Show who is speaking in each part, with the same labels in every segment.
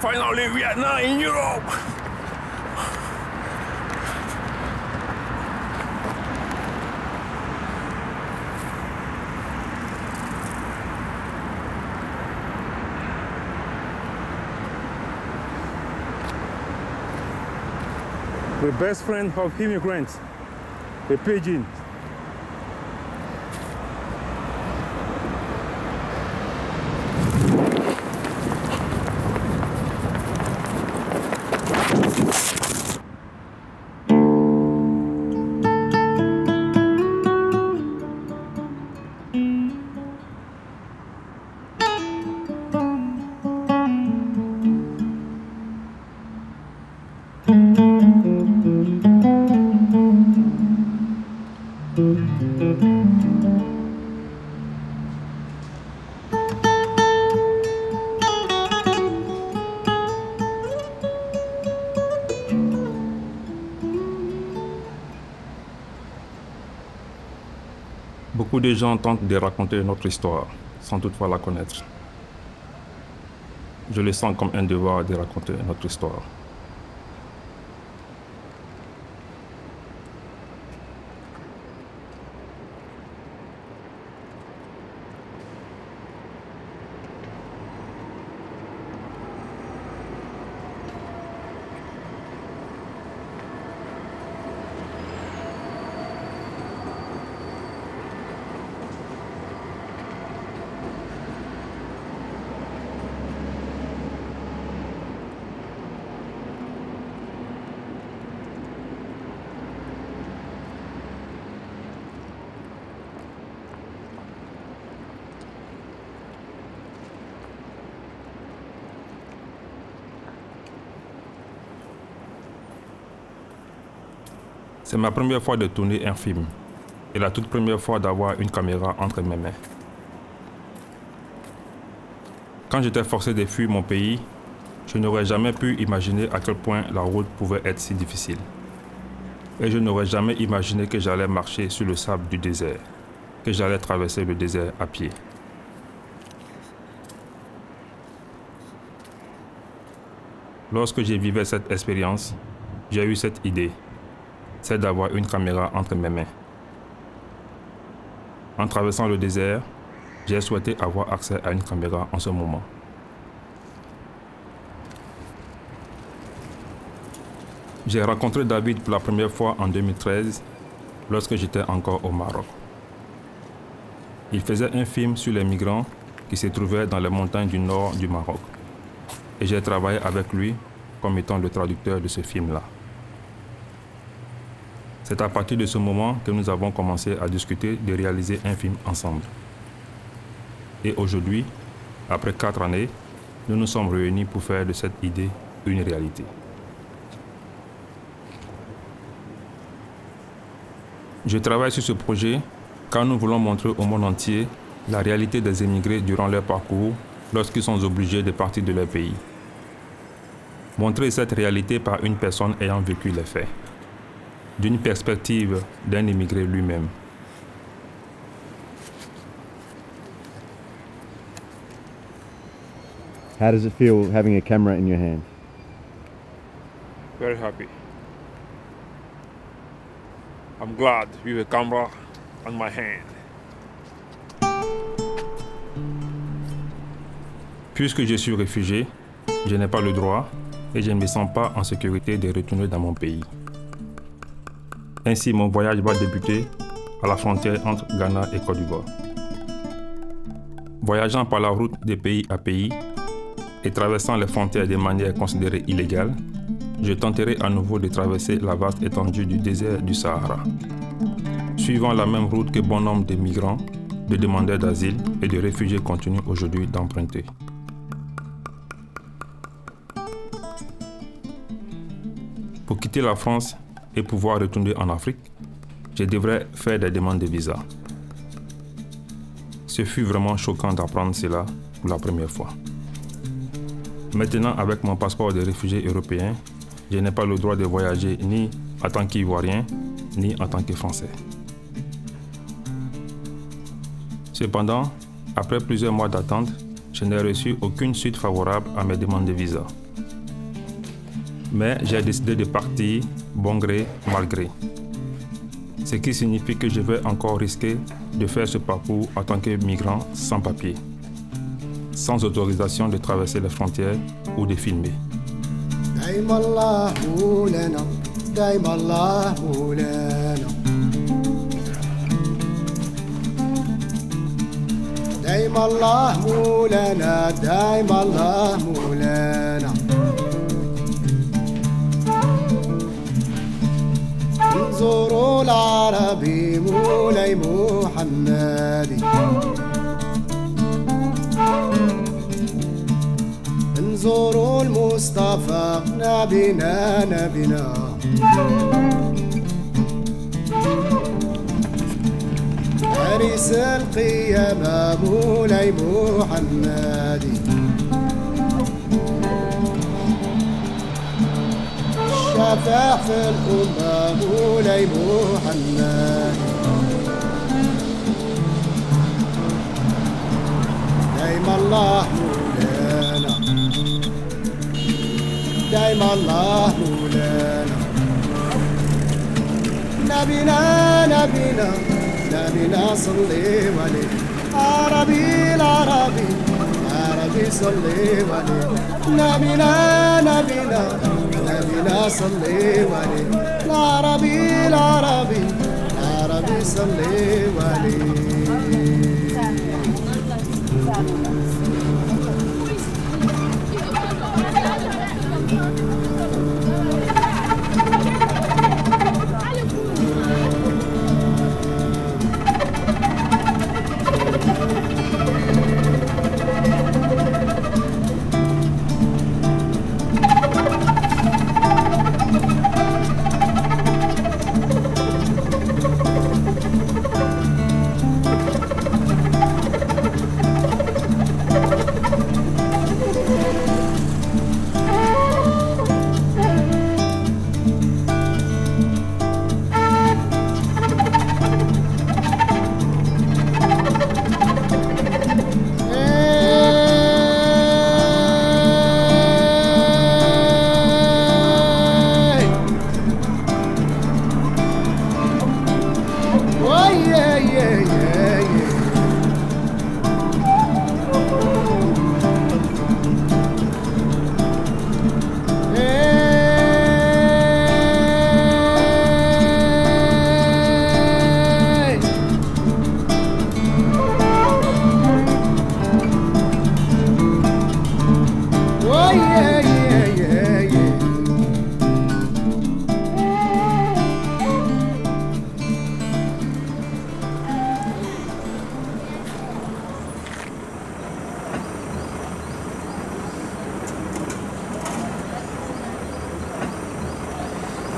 Speaker 1: finally we are now in Europe.
Speaker 2: The best friend of immigrants, the pigeon.
Speaker 3: Beaucoup de gens tentent de raconter notre histoire, sans toutefois la connaître. Je le sens comme un devoir de raconter notre histoire. C'est ma première fois de tourner un film et la toute première fois d'avoir une caméra entre mes mains. Quand j'étais forcé de fuir mon pays, je n'aurais jamais pu imaginer à quel point la route pouvait être si difficile. Et je n'aurais jamais imaginé que j'allais marcher sur le sable du désert, que j'allais traverser le désert à pied. Lorsque j'ai vécu cette expérience, j'ai eu cette idée. C'est d'avoir une caméra entre mes mains. En traversant le désert, j'ai souhaité avoir accès à une caméra en ce moment. J'ai rencontré David pour la première fois en 2013, lorsque j'étais encore au Maroc. Il faisait un film sur les migrants qui se trouvaient dans les montagnes du nord du Maroc. Et j'ai travaillé avec lui comme étant le traducteur de ce film-là. C'est à partir de ce moment que nous avons commencé à discuter de réaliser un film ensemble. Et aujourd'hui, après 4 années, nous nous sommes réunis pour faire de cette idée une réalité. Je travaille sur ce projet car nous voulons montrer au monde entier la réalité des émigrés durant leur parcours lorsqu'ils sont obligés de partir de leur pays. Montrer cette réalité par une personne ayant vécu les faits, d'une perspective d'un immigré lui-même.
Speaker 4: How does it feel having a camera in your hand?
Speaker 1: Very happy. I'm glad with a camera on my hand.
Speaker 3: Puisque je suis réfugié, je n'ai pas le droit et je ne me sens pas en sécurité de retourner dans mon pays. Ainsi, mon voyage va débuter à la frontière entre Ghana et Côte d'Ivoire. Voyageant par la route de pays à pays et traversant les frontières de manière considérée illégale, je tenterai à nouveau de traverser la vaste étendue du désert du Sahara. Suivant la même route que bon nombre de migrants, de demandeurs d'asile et de réfugiés continuent aujourd'hui d'emprunter. Pour quitter la France et pouvoir retourner en Afrique, je devrais faire des demandes de visa. Ce fut vraiment choquant d'apprendre cela pour la première fois. Maintenant, avec mon passeport de réfugié européen, je n'ai pas le droit de voyager ni en tant qu'Ivoirien, ni en tant que Français. Cependant, après plusieurs mois d'attente, je n'ai reçu aucune suite favorable à mes demandes de visa. Mais j'ai décidé de partir, bon gré, mal gré. Ce qui signifie que je vais encore risquer de faire ce parcours en tant que migrant sans papier, sans autorisation de traverser les frontières ou de filmer.
Speaker 5: دايما الله مولانا دايما الله مولانا انظروا العربي مولاي محمدي انظروا المصطفى نبينا نبينا حارس القيامة مولاي محمدي الشفاع في الأمة مولاي محمدي دايما الله مولانا دايما الله مولانا نبينا نبينا نبينا صلي عليه عربي العربي عربي صلي عليه نبينا نبينا نبينا صلي عليه العربي العربي عربي صلي عليه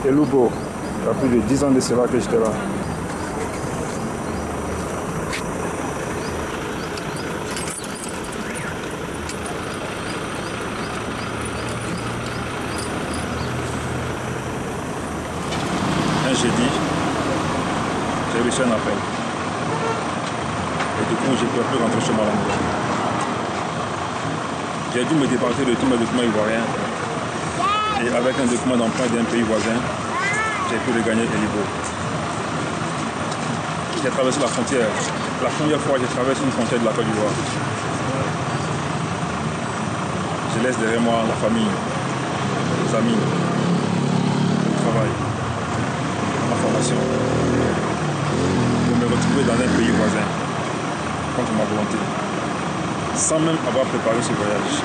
Speaker 2: Et Lubo, il y a plus de 10 ans de cela que j'étais là. Un jeudi, j'ai reçu un appel. Et du coup, je ne peux plus rentrer chez moi à la maison. J'ai dû me débarrasser de tous mes documents ivoiriens. Et avec un document d'emprunt d'un pays voisin, j'ai pu regagner Elibo. J'ai traversé la frontière. La première fois, j'ai traversé une frontière de la Côte d'Ivoire. Je laisse derrière moi la famille, les amis, le travail, ma formation. Pour me retrouver dans un pays voisin, contre ma volonté, sans même avoir préparé ce voyage.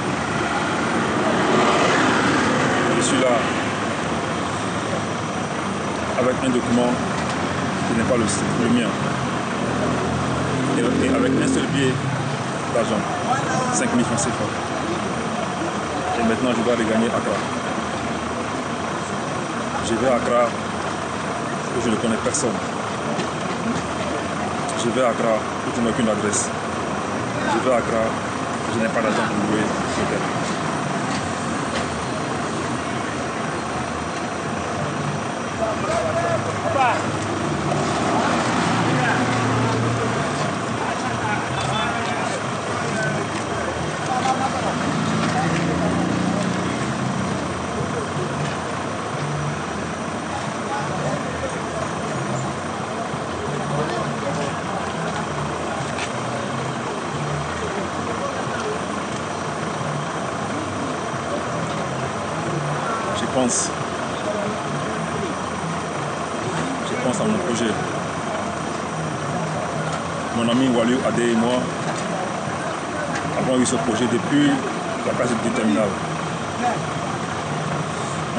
Speaker 2: Je suis là avec un document qui n'est pas le mien et avec un seul billet d'argent, 5 000 francs CFA. Et maintenant je dois regagner Accra. Je vais à Accra où je ne connais personne. Je vais à Accra où je n'ai aucune adresse. Je vais à Accra où je n'ai pas d'argent pour louer l'hôtel. pense à mon projet. Mon ami Walou Adé et moi avons eu ce projet depuis la classe de terminale.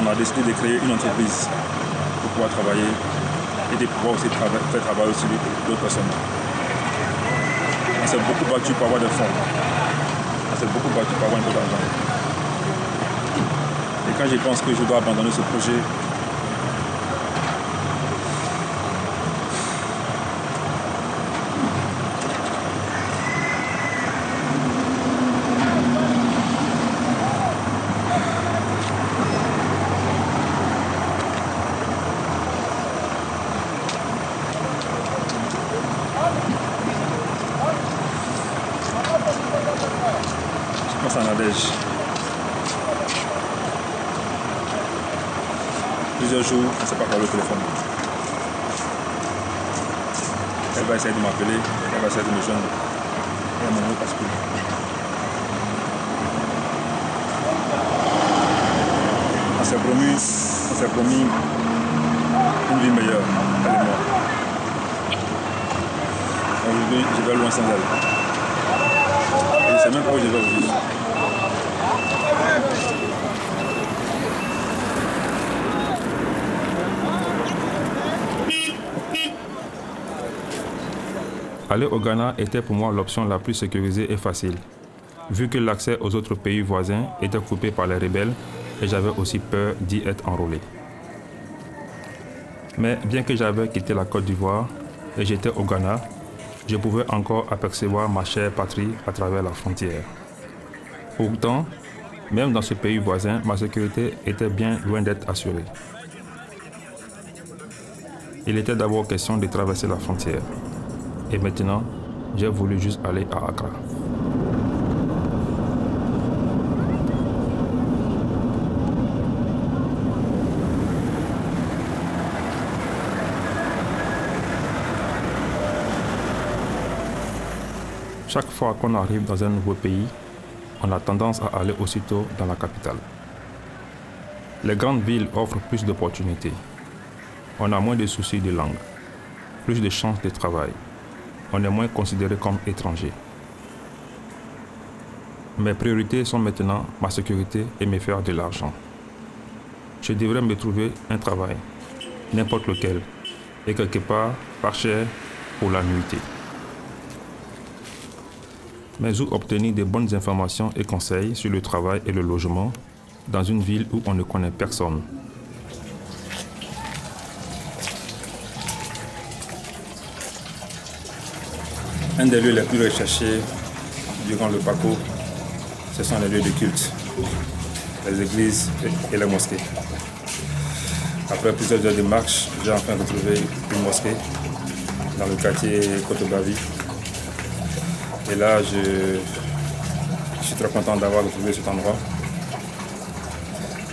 Speaker 2: On a décidé de créer une entreprise pour pouvoir travailler et de pouvoir aussi faire travailler aussi d'autres personnes. On s'est beaucoup battu pour avoir des fonds. On s'est beaucoup battu pour avoir un peu d'argent. Et quand je pense que je dois abandonner ce projet, je pense à Nadège. Plusieurs jours, on ne s'est pas parlé au téléphone. Elle va essayer de m'appeler, elle va essayer de me joindre. Et à un moment, passe plus. On s'est promis une vie meilleure, elle et moi. Aujourd'hui, je vais loin sans elle. Je ne sais même pas où je vais aujourd'hui.
Speaker 3: Aller au Ghana était pour moi l'option la plus sécurisée et facile, vu que l'accès aux autres pays voisins était coupé par les rebelles et j'avais aussi peur d'y être enrôlé. Mais bien que j'avais quitté la Côte d'Ivoire et j'étais au Ghana, je pouvais encore apercevoir ma chère patrie à travers la frontière. Pourtant, même dans ce pays voisin, ma sécurité était bien loin d'être assurée. Il était d'abord question de traverser la frontière. Et maintenant, j'ai voulu juste aller à Accra. Chaque fois qu'on arrive dans un nouveau pays, on a tendance à aller aussitôt dans la capitale. Les grandes villes offrent plus d'opportunités. On a moins de soucis de langue, plus de chances de travail. On est moins considéré comme étranger. Mes priorités sont maintenant ma sécurité et me faire de l'argent. Je devrais me trouver un travail, n'importe lequel, et quelque part pas cher pour la nuitée. Mais où obtenir de bonnes informations et conseils sur le travail et le logement dans une ville où on ne connaît personne?
Speaker 2: Un des lieux les plus recherchés durant le parcours, ce sont les lieux de culte, les églises et les mosquées. Après plusieurs heures de marche, j'ai enfin retrouvé une mosquée dans le quartier Kotobavi. Et là, je suis très content d'avoir retrouvé cet endroit.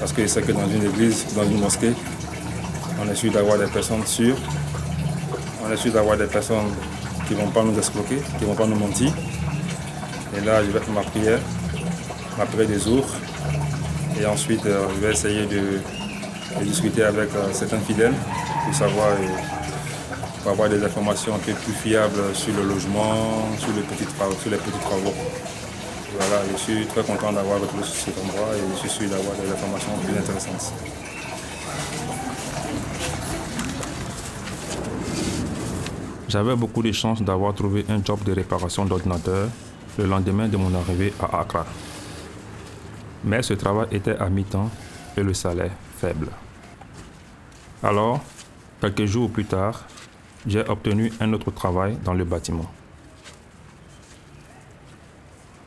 Speaker 2: Parce que je sais que dans une église, dans une mosquée, on est sûr d'avoir des personnes sûres. On est sûr d'avoir des personnes qui ne vont pas nous escroquer, qui ne vont pas nous mentir. Et là, je vais faire ma prière des jours. Et ensuite, je vais essayer de discuter avec certains fidèles pour savoir, pour avoir des informations un peu plus fiables sur le logement, sur les petits travaux. Voilà, je suis très content d'avoir retrouvé cet endroit et je suis sûr d'avoir des informations plus intéressantes.
Speaker 3: J'avais beaucoup de chance d'avoir trouvé un job de réparation d'ordinateur le lendemain de mon arrivée à Accra. Mais ce travail était à mi-temps et le salaire faible. Alors, quelques jours plus tard, j'ai obtenu un autre travail dans le bâtiment.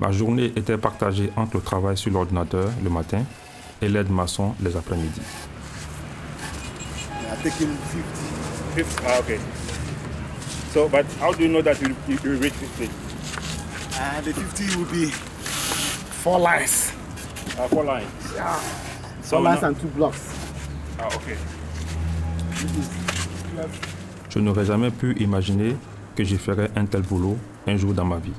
Speaker 3: Ma journée était partagée entre le travail sur l'ordinateur le matin et l'aide maçon les après-midi.
Speaker 1: Okay. So, but how do you know that you reach 50?
Speaker 5: The 50 will be 4 lines.
Speaker 1: 4 lines.
Speaker 5: Yeah.
Speaker 1: So
Speaker 5: 4 lines and 2 blocks.
Speaker 1: Okay.
Speaker 3: Je n'aurais jamais pu imaginer que je ferais un tel boulot un jour dans ma vie.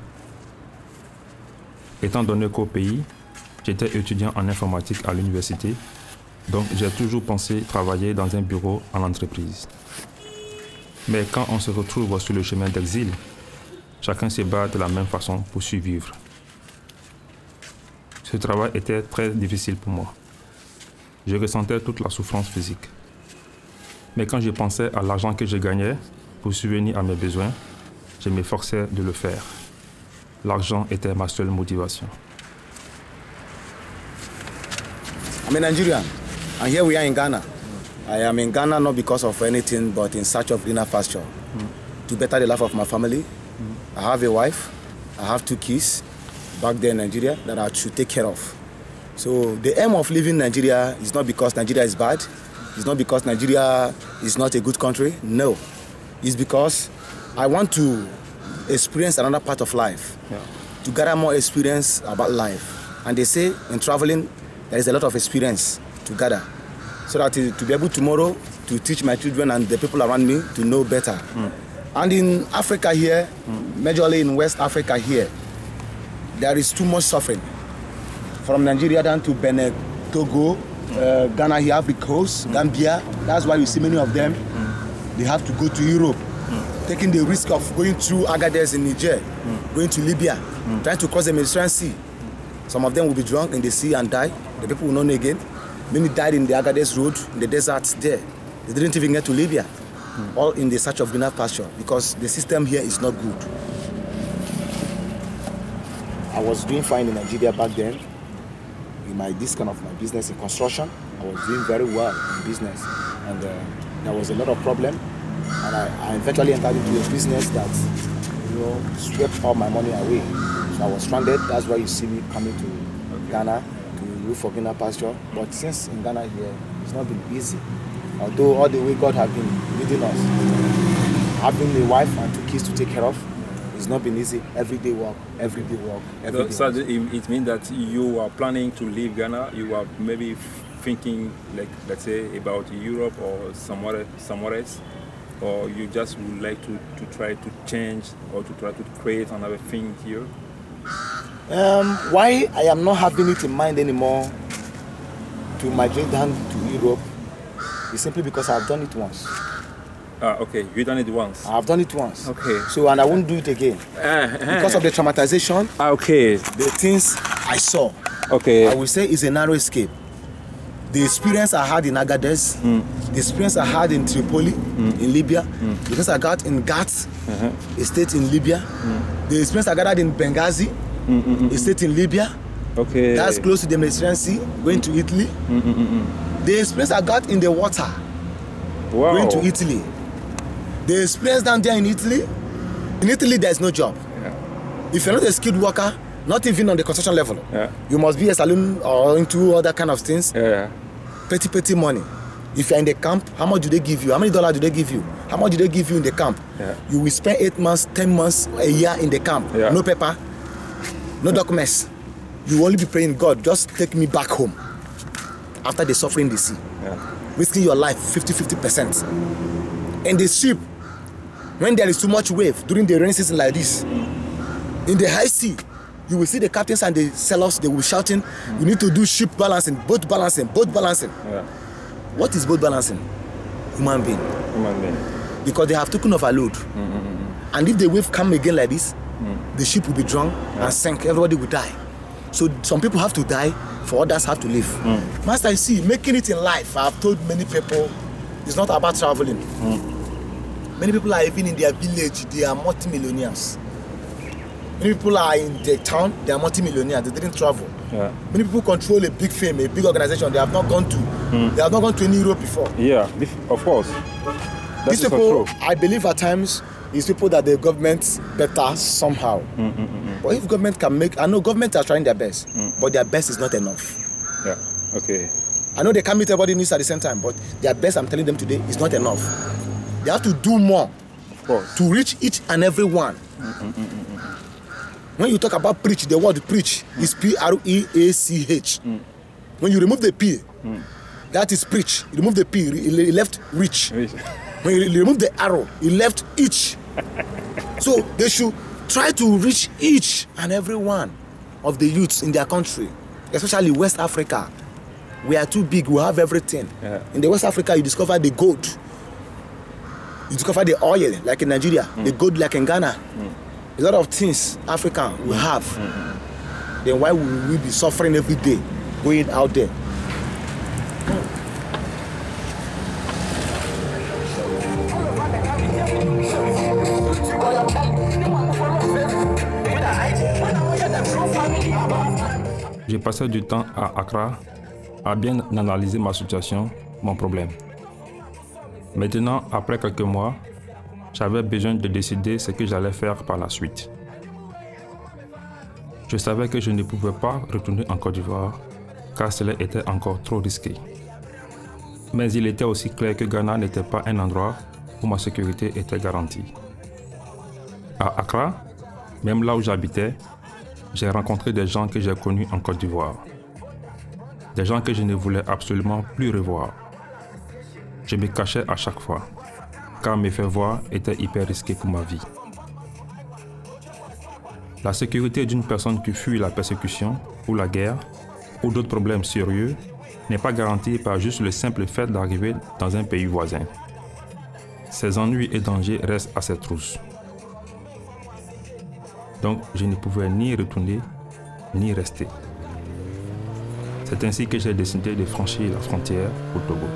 Speaker 3: Étant donné qu'au pays, j'étais étudiant en informatique à l'université Donc j'ai toujours pensé travailler dans un bureau en entreprise. Mais quand on se retrouve sur le chemin d'exil, chacun se bat de la même façon pour survivre. Ce travail était très difficile pour moi. Je ressentais toute la souffrance physique. Mais quand je pensais à l'argent que je gagnais pour subvenir à mes besoins, je m'efforçais de le faire. L'argent était ma seule motivation.
Speaker 5: I'm a Nigerian, and here we are in Ghana. I am in Ghana not because of anything, but in search of greener pasture. To better the life of my family. I have a wife, I have 2 kids back there in Nigeria that I should take care of. So the aim of living in Nigeria is not because Nigeria is bad, it's not because Nigeria is not a good country, no. It's because I want to experience another part of life, to gather more experience about life. And they say in traveling, there is a lot of experience to gather, so that to be able tomorrow to teach my children and the people around me to know better. And in Africa here, majorly in West Africa here, there is too much suffering. From Nigeria down to Benin, Togo, Ghana here, Ivory Coast, Gambia. That's why you see many of them, they have to go to Europe, taking the risk of going through Agadez in Niger, going to Libya, trying to cross the Mediterranean Sea. Some of them will be drunk in the sea and die. The people will not know again. Many died in the Agadez road, in the deserts there. They didn't even get to Libya. All in the search of greener pasture, because the system here is not good. I was doing fine in Nigeria back then. In this kind of my business in construction, I was doing very well in business, and there was a lot of problem. And I eventually entered into a business that, swept all my money away. So I was stranded. That's why you see me coming to Ghana to look for greener pasture. But since in Ghana here, it's not been easy. Although all the way God has been leading us, having a wife and 2 kids to take care of, it's not been easy. Everyday work, everyday work, everyday
Speaker 2: So
Speaker 5: work.
Speaker 2: it means that you are planning to leave Ghana, you are maybe thinking, like, let's say, about Europe or somewhere else, or you just would like to try to change or to try to create another thing here?
Speaker 5: Why I am not having it in mind anymore to migrate down to Europe is simply because I have done it once.
Speaker 2: Okay, you done it once.
Speaker 5: I have done it once.
Speaker 2: Okay.
Speaker 5: So, and I won't do it again. Because of the traumatization,
Speaker 2: Okay.
Speaker 5: the things I saw,
Speaker 2: Okay.
Speaker 5: I will say is a narrow escape. The experience I had in Agadez, the experience I had in Tripoli, in Libya, the experience I got in Gat, a state in Libya, the experience I got in Benghazi, a state in Libya,
Speaker 2: Okay.
Speaker 5: that's close to the Mediterranean Sea, going to Italy. The experience I got in the water,
Speaker 2: Wow.
Speaker 5: going to Italy. The experience down there in Italy there's no job.
Speaker 2: Yeah.
Speaker 5: If you're not a skilled worker, not even on the construction level,
Speaker 2: Yeah.
Speaker 5: you must be a saloon or into other kind of things.
Speaker 2: Yeah.
Speaker 5: Petty money. If you're in the camp, how much do they give you? How many dollars do they give you? How much do they give you in the camp?
Speaker 2: Yeah.
Speaker 5: You will spend 8 months, 10 months, a year in the camp.
Speaker 2: Yeah.
Speaker 5: No paper, no documents. You will only be praying, God, just take me back home. After the suffering in the sea.
Speaker 2: Yeah.
Speaker 5: Risking your life 50%. In the ship, when there is too much wave during the rainy season like this, in the high sea, you will see the captains and the sailors, they will be shouting, you need to do ship balancing, boat balancing, boat balancing.
Speaker 2: Yeah.
Speaker 5: What is boat balancing? Human being.
Speaker 2: Human being.
Speaker 5: Because they have taken overload. And if the wave come again like this, the ship will be drunk and sink, everybody will die. So some people have to die, for others have to live. Master, you see, making it in life, I have told many people, it's not about traveling. Many people are even in their village, they are multi-millionaires. Many people are in the town, they are multi-millionaires, they didn't travel.
Speaker 2: Yeah.
Speaker 5: Many people control a big firm, a big organization, they have not gone to. They have not gone to any Europe before.
Speaker 2: Yeah, of course.
Speaker 5: These people, I believe at times, is people that the government better somehow. But if government can make, I know government are trying their best, but their best is not enough.
Speaker 2: Yeah. Okay.
Speaker 5: I know they can't meet everybody needs at the same time, but their best, I'm telling them today, is not enough. They have to do more to reach each and every one. When you talk about preach, the word preach is P-R-E-A-C-H. When you remove the P, that is preach. You remove the P, you left reach. When you remove the arrow, you left each. So they should try to reach each and every one of the youths in their country, especially West Africa. We are too big, we have everything.
Speaker 2: Yeah.
Speaker 5: In the West Africa, you discover the gold. You discover the oil, like in Nigeria, the gold like in Ghana. A lot of things Africa we have. Then why will we be suffering every day going out there?
Speaker 3: J'ai passé du temps à Accra à bien analyser ma situation, mon problème. Maintenant, après quelques mois, j'avais besoin de décider ce que j'allais faire par la suite. Je savais que je ne pouvais pas retourner en Côte d'Ivoire car cela était encore trop risqué. Mais il était aussi clair que Ghana n'était pas un endroit où ma sécurité était garantie. À Accra, même là où j'habitais, j'ai rencontré des gens que j'ai connus en Côte d'Ivoire. Des gens que je ne voulais absolument plus revoir. Je me cachais à chaque fois, car me faire voir était hyper risqué pour ma vie. La sécurité d'une personne qui fuit la persécution ou la guerre ou d'autres problèmes sérieux n'est pas garantie par juste le simple fait d'arriver dans un pays voisin. Ces ennuis et dangers restent à cette trousse. Donc, je ne pouvais ni retourner, ni rester. C'est ainsi que j'ai décidé de franchir la frontière au Togo.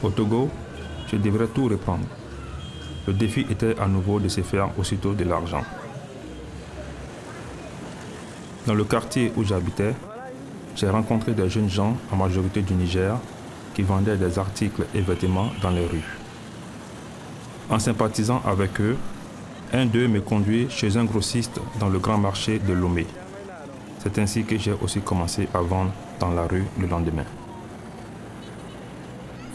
Speaker 3: Au Togo, je devrais tout reprendre. Le défi était à nouveau de se faire aussitôt de l'argent. Dans le quartier où j'habitais, j'ai rencontré des jeunes gens, en majorité du Niger, qui vendaient des articles et vêtements dans les rues. En sympathisant avec eux, un d'eux me conduit chez un grossiste dans le grand marché de Lomé. C'est ainsi que j'ai aussi commencé à vendre dans la rue le lendemain.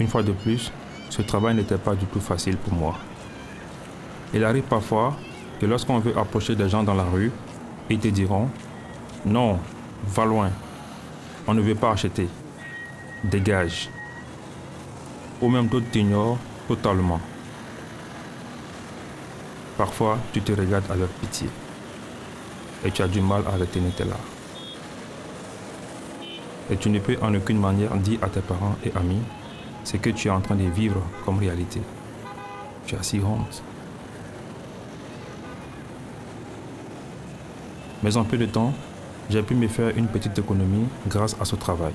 Speaker 3: Une fois de plus, ce travail n'était pas du tout facile pour moi. Il arrive parfois que lorsqu'on veut approcher des gens dans la rue, ils te diront « Non, va loin, on ne veut pas acheter, dégage ». Ou même d'autres t'ignorent totalement. Parfois, tu te regardes avec pitié et tu as du mal à retenir tes larmes. Et tu ne peux en aucune manière dire à tes parents et amis ce que tu es en train de vivre comme réalité. Tu as si honte. Mais en peu de temps, j'ai pu me faire une petite économie grâce à ce travail.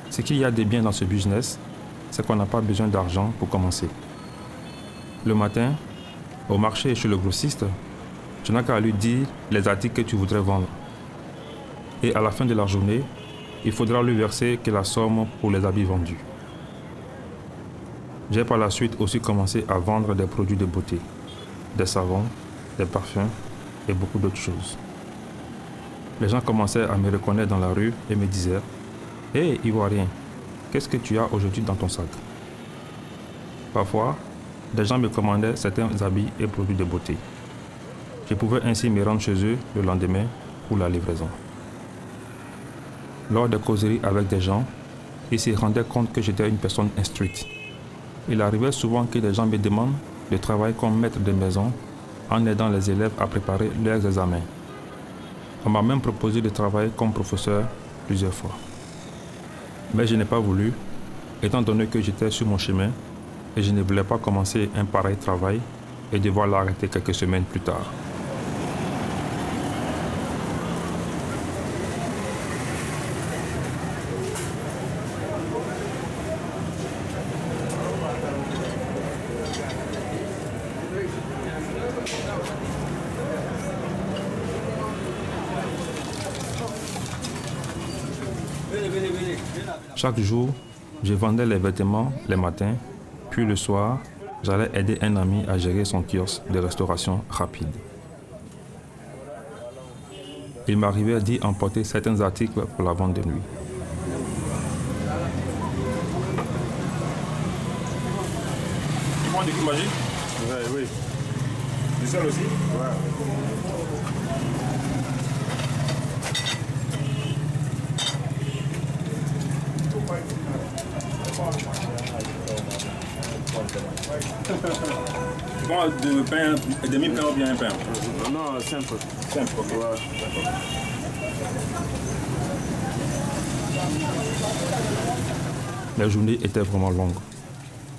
Speaker 3: Ce qu'il y a de bien dans ce business, c'est qu'on n'a pas besoin d'argent pour commencer. Le matin, au marché et chez le grossiste, tu n'as qu'à lui dire les articles que tu voudrais vendre. Et à la fin de la journée, il faudra lui verser que la somme pour les habits vendus. J'ai par la suite aussi commencé à vendre des produits de beauté, des savons, des parfums et beaucoup d'autres choses. Les gens commençaient à me reconnaître dans la rue et me disaient « Hé, Ivoirien, qu'est-ce que tu as aujourd'hui dans ton sac ?» Parfois, des gens me commandaient certains habits et produits de beauté. Je pouvais ainsi me rendre chez eux le lendemain pour la livraison. Lors des causeries avec des gens, ils se rendaient compte que j'étais une personne instruite. Il arrivait souvent que des gens me demandent de travailler comme maître de maison en aidant les élèves à préparer leurs examens. On m'a même proposé de travailler comme professeur plusieurs fois. Mais je n'ai pas voulu, étant donné que j'étais sur mon chemin et je ne voulais pas commencer un pareil travail et devoir l'arrêter quelques semaines plus tard. Chaque jour, je vendais les vêtements les matins, puis le soir, j'allais aider un ami à gérer son kiosque de restauration rapide. il m'arrivait d'y emporter certains articles pour la vente de nuit.
Speaker 2: Tu prends des coups magiques? Oui. Du sel aussi? Tu prends du pain, demi-pain ou bien un pain?
Speaker 6: Non, simple.
Speaker 2: Simple, ok.
Speaker 3: La journée était vraiment longue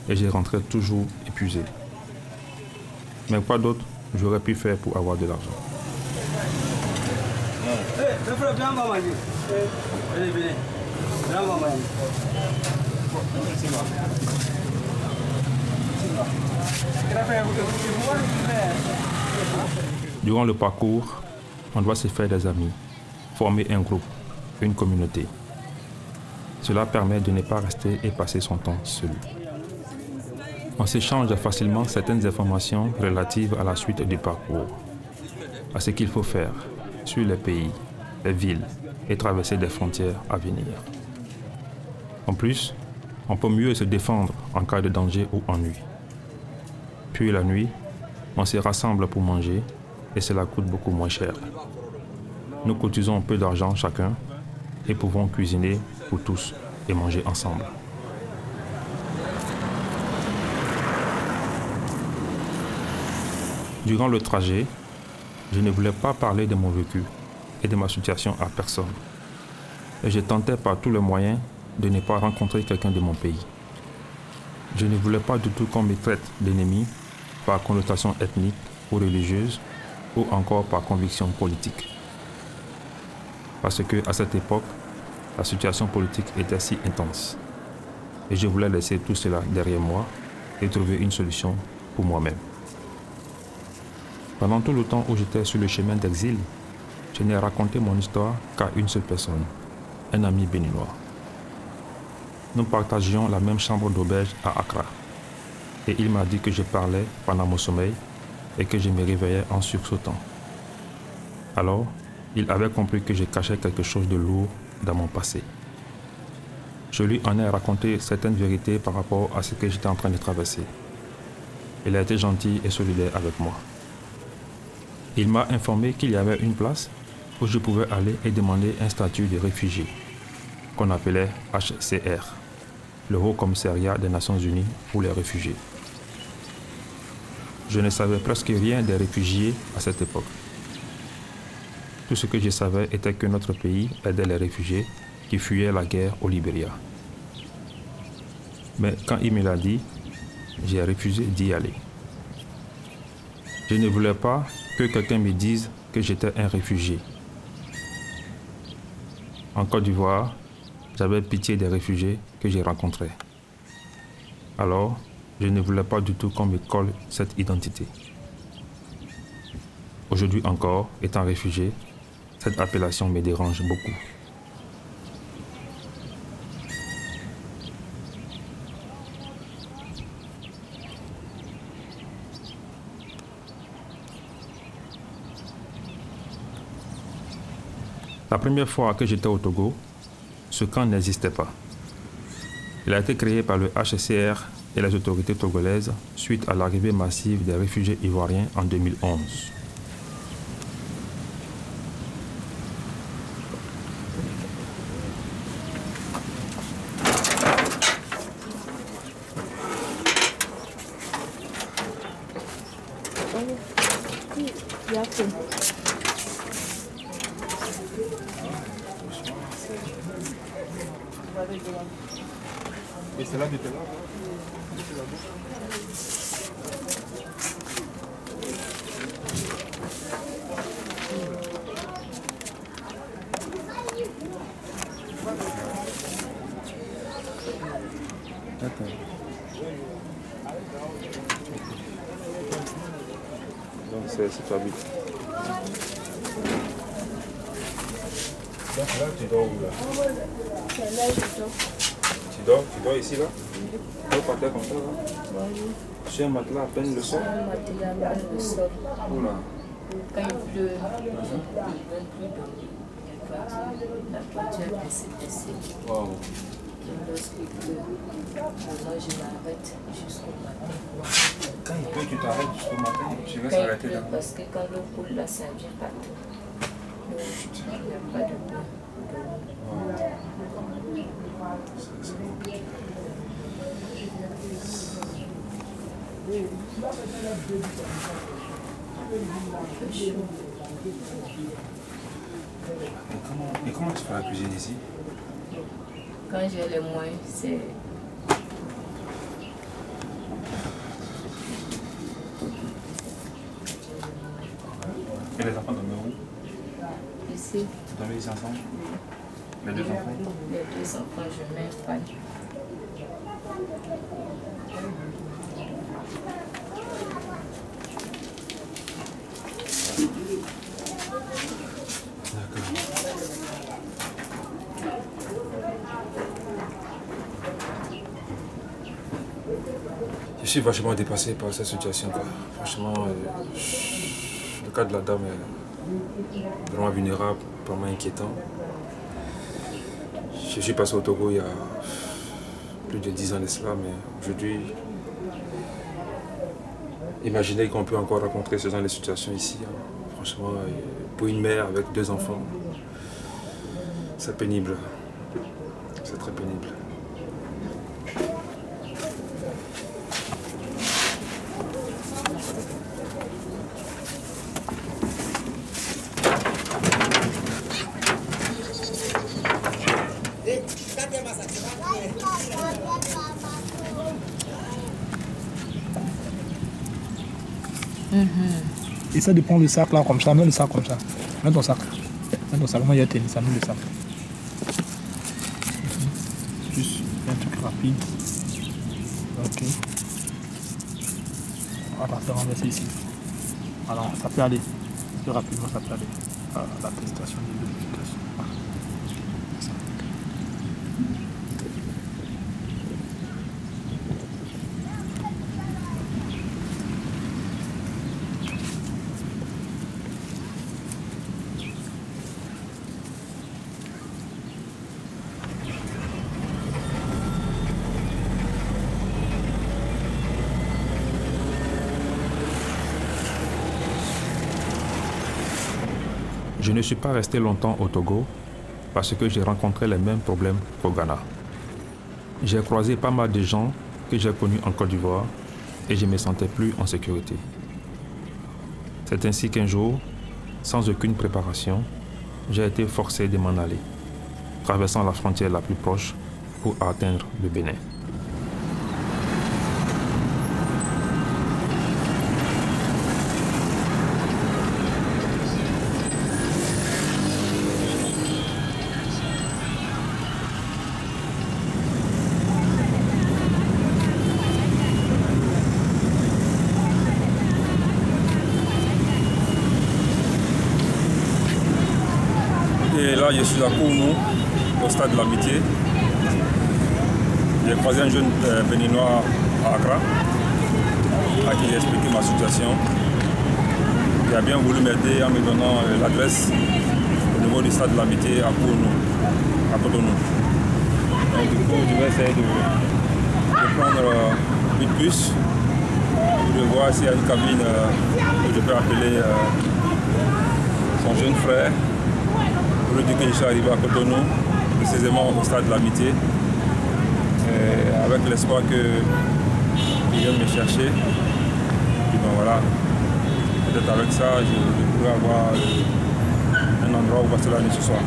Speaker 3: et je rentrais toujours épuisé. Mais quoi d'autre j'aurais pu faire pour avoir de l'argent? Durant le parcours, on doit se faire des amis, former un groupe, une communauté. Cela permet de ne pas rester et passer son temps seul. On s'échange facilement certaines informations relatives à la suite du parcours, à ce qu'il faut faire sur les pays, les villes et traverser des frontières à venir. En plus, on peut mieux se défendre en cas de danger ou ennui. Puis la nuit, on se rassemble pour manger et cela coûte beaucoup moins cher. Nous cotisons un peu d'argent chacun et pouvons cuisiner pour tous et manger ensemble. Durant le trajet, je ne voulais pas parler de mon vécu et de ma situation à personne. Et je tentais par tous les moyens de ne pas rencontrer quelqu'un de mon pays. Je ne voulais pas du tout qu'on me traite d'ennemi par connotation ethnique ou religieuse ou encore par conviction politique. Parce que à cette époque, la situation politique était si intense. Et je voulais laisser tout cela derrière moi et trouver une solution pour moi-même. Pendant tout le temps où j'étais sur le chemin d'exil, je n'ai raconté mon histoire qu'à une seule personne, un ami béninois. Nous partagions la même chambre d'auberge à Accra. Et il m'a dit que je parlais pendant mon sommeil et que je me réveillais en sursautant. Alors, il avait compris que je cachais quelque chose de lourd dans mon passé. Je lui en ai raconté certaines vérités par rapport à ce que j'étais en train de traverser. Il a été gentil et solidaire avec moi. Il m'a informé qu'il y avait une place où je pouvais aller et demander un statut de réfugié, qu'on appelait HCR, le Haut Commissariat des Nations Unies pour les réfugiés. Je ne savais presque rien des réfugiés à cette époque. Tout ce que je savais était que notre pays aidait les réfugiés qui fuyaient la guerre au Libéria. Mais quand il me l'a dit, j'ai refusé d'y aller. Je ne voulais pas que quelqu'un me dise que j'étais un réfugié. En Côte d'Ivoire, j'avais pitié des réfugiés que j'ai rencontrés. Alors, je ne voulais pas du tout qu'on me colle cette identité. Aujourd'hui encore, étant réfugié, cette appellation me dérange beaucoup. La première fois que j'étais au Togo, ce camp n'existait pas. Il a été créé par le HCR et les autorités togolaises suite à l'arrivée massive des réfugiés ivoiriens en 2011.
Speaker 2: Et c'est là depuis là. Donc c'est pas vite. Donc là tu dors où là? Tu dors ici là? Tu dors par terre comme ça là? Sur un matelas à peine le sol?
Speaker 7: Un matelas à peine le sol.
Speaker 2: Oula.
Speaker 6: Quand il pleut, ils ne veulent plus dormir. La toiture est baissée.
Speaker 3: Wow.
Speaker 6: Lorsqu'il pleut, alors je m'arrête jusqu'au matin.
Speaker 3: Quand il pleut, tu t'arrêtes jusqu'au matin, tu restes
Speaker 6: Quand
Speaker 3: arrêté
Speaker 6: il
Speaker 3: là.
Speaker 6: pleut, parce que quand l'eau coule là, ça vient partout. Donc, il n'y a pas de bois.
Speaker 3: C'est compliqué. Et comment tu fais la cuisine ici?
Speaker 6: Quand j'ai les moyens, c'est...
Speaker 3: Et les enfants dorment où?
Speaker 6: Ici.
Speaker 3: Vous dormez ici ensemble? Les deux enfants?
Speaker 6: Les deux enfants, je mets un pan.
Speaker 3: Je suis vachement dépassé par cette situation, quoi. Franchement, le cas de la dame est vraiment vulnérable, vraiment inquiétant. Je suis passé au Togo il y a plus de 10 ans de cela, mais aujourd'hui, imaginez qu'on peut encore rencontrer ce genre de situation ici. Hein. Franchement, pour une mère avec deux enfants, c'est pénible. C'est très pénible.
Speaker 7: Essaie de prendre le sac là comme ça, mets le sac comme ça. Mets ton sac. Mets ton sac, moi il y a tennis, ça met le sac. Juste un truc rapide. Ok. On va faire renverser ici. Alors ça peut aller. Plus rapidement ça peut aller. La prestation de l'unification.
Speaker 3: Je ne suis pas resté longtemps au Togo parce que j'ai rencontré les mêmes problèmes qu'au Ghana. J'ai croisé pas mal de gens que j'ai connus en Côte d'Ivoire et je ne me sentais plus en sécurité. C'est ainsi qu'un jour, sans aucune préparation, j'ai été forcé de m'en aller, traversant la frontière la plus proche pour atteindre le Bénin.
Speaker 2: Et là, je suis à Kounou, au stade de l'amitié. J'ai croisé un jeune béninois à Accra, à qui j'ai expliqué ma situation. Il a bien voulu m'aider en me donnant l'adresse au niveau du stade de l'amitié à Kounou, à Cotonou. Donc du coup, je vais essayer de prendre une bus pour voir s'il y a une cabine que je peux appeler son jeune frère. Pour lui dire que je suis arrivé à Cotonou, précisément au stade de l'amitié, avec l'espoir qu'il vienne me chercher. Et ben voilà, peut-être avec ça, je pourrais avoir un endroit où passer la nuit ce soir.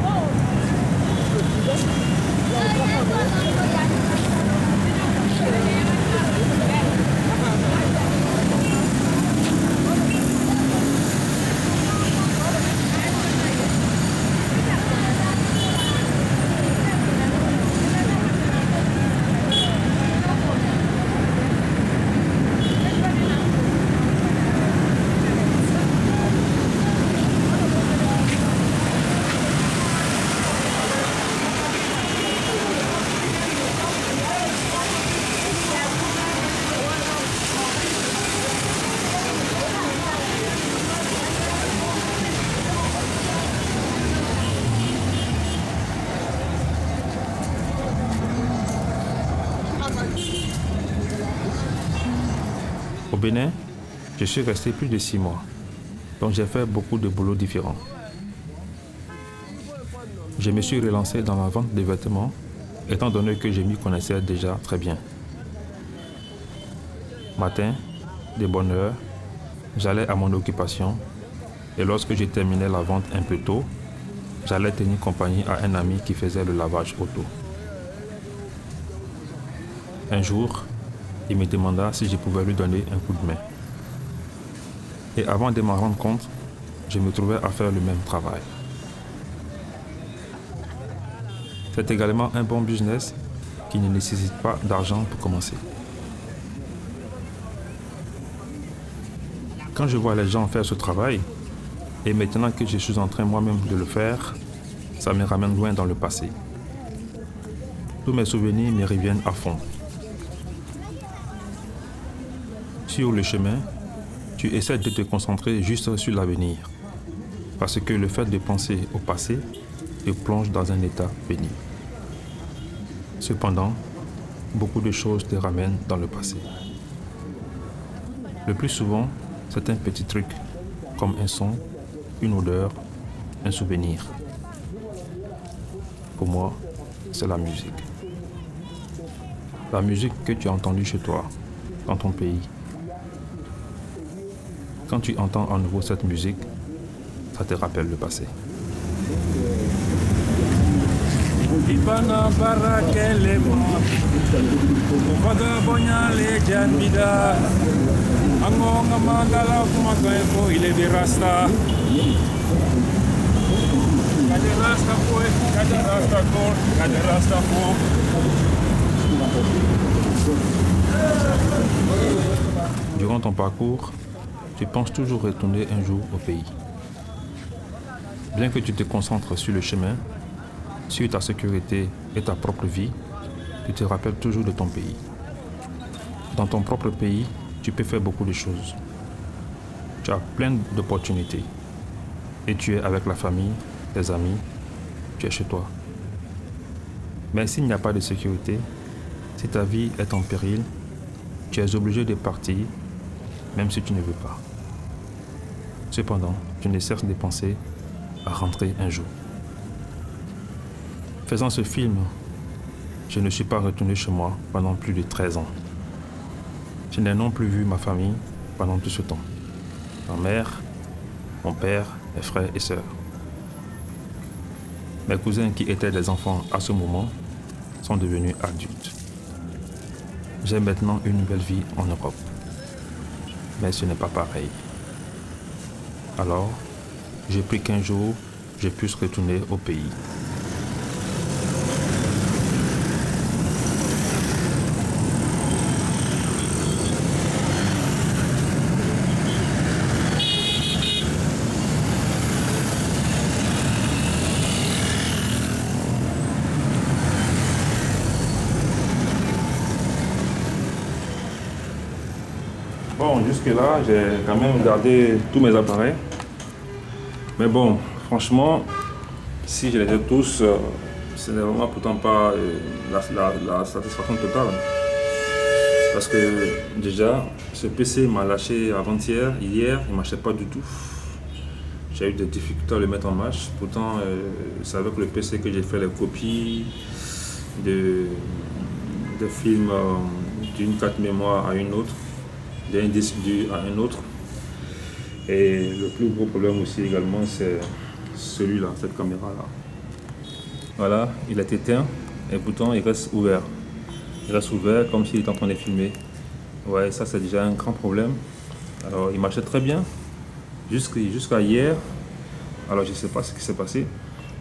Speaker 3: Au Bénin, je suis resté plus de 6 mois, donc j'ai fait beaucoup de boulots différents. Je me suis relancé dans la vente des vêtements, étant donné que je m'y connaissais déjà très bien. Matin, de bonne heure, j'allais à mon occupation et lorsque je terminais la vente un peu tôt, j'allais tenir compagnie à un ami qui faisait le lavage auto. Un jour, il me demanda si je pouvais lui donner un coup de main. Et avant de m'en rendre compte, je me trouvais à faire le même travail. C'est également un bon business qui ne nécessite pas d'argent pour commencer. Quand je vois les gens faire ce travail, et maintenant que je suis en train moi-même de le faire, ça me ramène loin dans le passé. Tous mes souvenirs me reviennent à fond. Sur le chemin, tu essaies de te concentrer juste sur l'avenir, parce que le fait de penser au passé te plonge dans un état pénible. Cependant, beaucoup de choses te ramènent dans le passé. Le plus souvent, c'est un petit truc, comme un son, une odeur, un souvenir. Pour moi, c'est la musique. La musique que tu as entendue chez toi, dans ton pays. Quand tu entends à nouveau cette musique, ça te rappelle le passé.
Speaker 8: Ibana barakelemo Ufaga bonyale janbida Angonga mangala kumakweko ile virasta Kade rasta poe, kade rasta kor, kade rasta po
Speaker 3: Durant ton parcours, tu penses toujours retourner un jour au pays. Bien que tu te concentres sur le chemin, sur ta sécurité et ta propre vie, tu te rappelles toujours de ton pays. Dans ton propre pays, tu peux faire beaucoup de choses. Tu as plein d'opportunités. Et tu es avec la famille, tes amis, tu es chez toi. Mais s'il n'y a pas de sécurité, si ta vie est en péril, tu es obligé de partir, même si tu ne veux pas. Cependant, tu ne cesses de penser à rentrer un jour. Faisant ce film, je ne suis pas retourné chez moi pendant plus de 13 ans. Je n'ai non plus vu ma famille pendant tout ce temps. Ma mère, mon père, mes frères et sœurs. Mes cousins qui étaient des enfants à ce moment sont devenus adultes. J'ai maintenant une nouvelle vie en Europe. Mais ce n'est pas pareil. Alors, j'ai pris qu'un jour, je puisse retourner au pays. Bon, jusque-là, j'ai quand même gardé tous mes appareils. Mais bon, franchement, si je les ai tous, ce n'est vraiment pourtant pas la satisfaction totale. Parce que déjà, ce PC m'a lâché avant-hier, hier, il ne marchait pas du tout. J'ai eu des difficultés à le mettre en marche. Pourtant, c'est avec le PC que j'ai fait les copies de films d'une carte mémoire à une autre, d'un disque dur à un autre. Et le plus gros problème aussi également, c'est celui-là, cette caméra-là. Voilà, il est éteint et pourtant il reste ouvert. Il reste ouvert comme s'il était en train de filmer. Ouais, ça c'est déjà un grand problème. Alors il marchait très bien jusqu'à hier. Alors je ne sais pas ce qui s'est passé.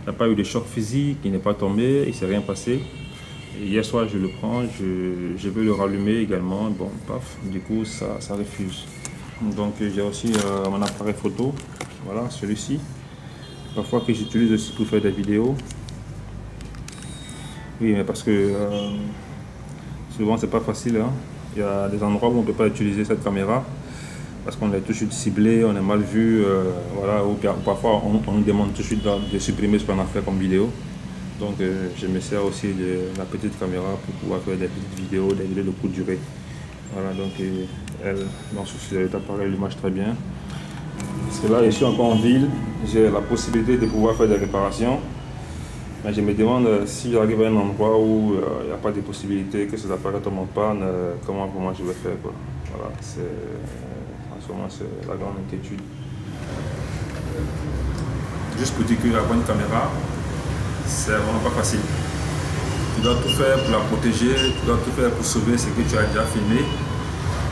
Speaker 3: Il n'y a pas eu de choc physique, il n'est pas tombé, il ne s'est rien passé. Et hier soir je le prends, je veux le rallumer également. Bon, paf, du coup ça refuse. Donc j'ai aussi mon appareil photo, voilà celui-ci, parfois que j'utilise aussi pour faire des vidéos. Oui, mais parce que souvent c'est pas facile, hein. Il y a des endroits où on ne peut pas utiliser cette caméra parce qu'on est tout de suite ciblé, on est mal vu, voilà, ou parfois on nous demande tout de suite de supprimer ce qu'on a fait comme vidéo. Donc je me sers aussi de la petite caméra pour pouvoir faire des petites vidéos, des vidéos de courte durée. Voilà, donc elle, dans ce appareil, l'image très bien. Parce que là, je suis encore en ville, j'ai la possibilité de pouvoir faire des réparations. Mais je me demande si j'arrive à un endroit où il n'y a pas de possibilité que ces appareils tombent en panne, comment je vais faire, quoi. Voilà, en ce moment, c'est la grande inquiétude. Juste pour dire qu'avoir une caméra, c'est vraiment pas facile. Tu dois tout faire pour la protéger, tu dois tout faire pour sauver ce que tu as déjà filmé.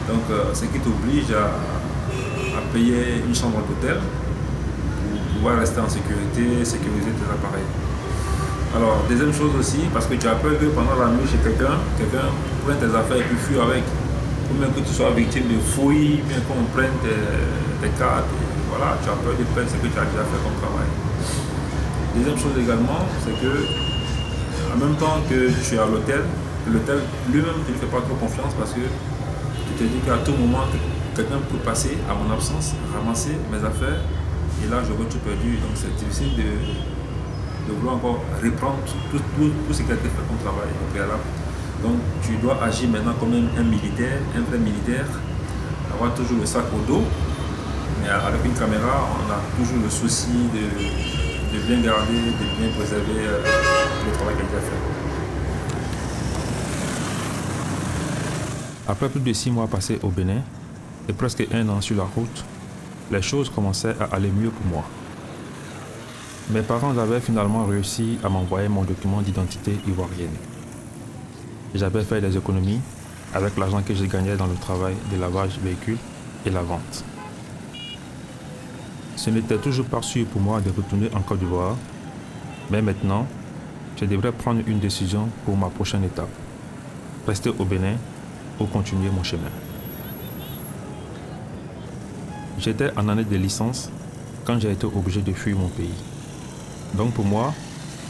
Speaker 3: Donc, ce qui t'oblige à payer une chambre d'hôtel pour pouvoir rester en sécurité, sécuriser tes appareils. Alors, deuxième chose aussi, parce que tu as peur que pendant la nuit chez quelqu'un prenne tes affaires et puis fuit avec. Ou même que tu sois victime de fouilles, bien qu'on prenne tes cartes. Voilà, tu as peur de perdre ce que tu as déjà fait comme travail. Deuxième chose également, c'est que en même temps que tu es à l'hôtel lui-même ne te fait pas trop confiance parce que tu te dis qu'à tout moment, quelqu'un peut passer à mon absence, ramasser mes affaires et là j'aurais tout perdu. Donc c'est difficile de vouloir encore reprendre tout ce qui a été fait comme travail au préalable. Donc tu dois agir maintenant comme un militaire, un vrai militaire, avoir toujours le sac au dos. Mais avec une caméra, on a toujours le souci de bien garder, de bien préserver le travail qui a été fait. Après plus de 6 mois passés au Bénin et presque 1 an sur la route, les choses commençaient à aller mieux pour moi. Mes parents avaient finalement réussi à m'envoyer mon document d'identité ivoirienne. J'avais fait des économies avec l'argent que je gagnais dans le travail de lavage véhicule et la vente. Ce n'était toujours pas sûr pour moi de retourner en Côte d'Ivoire, mais maintenant, je devrais prendre une décision pour ma prochaine étape. Rester au Bénin ou continuer mon chemin. J'étais en année de licence quand j'ai été obligé de fuir mon pays. Donc pour moi,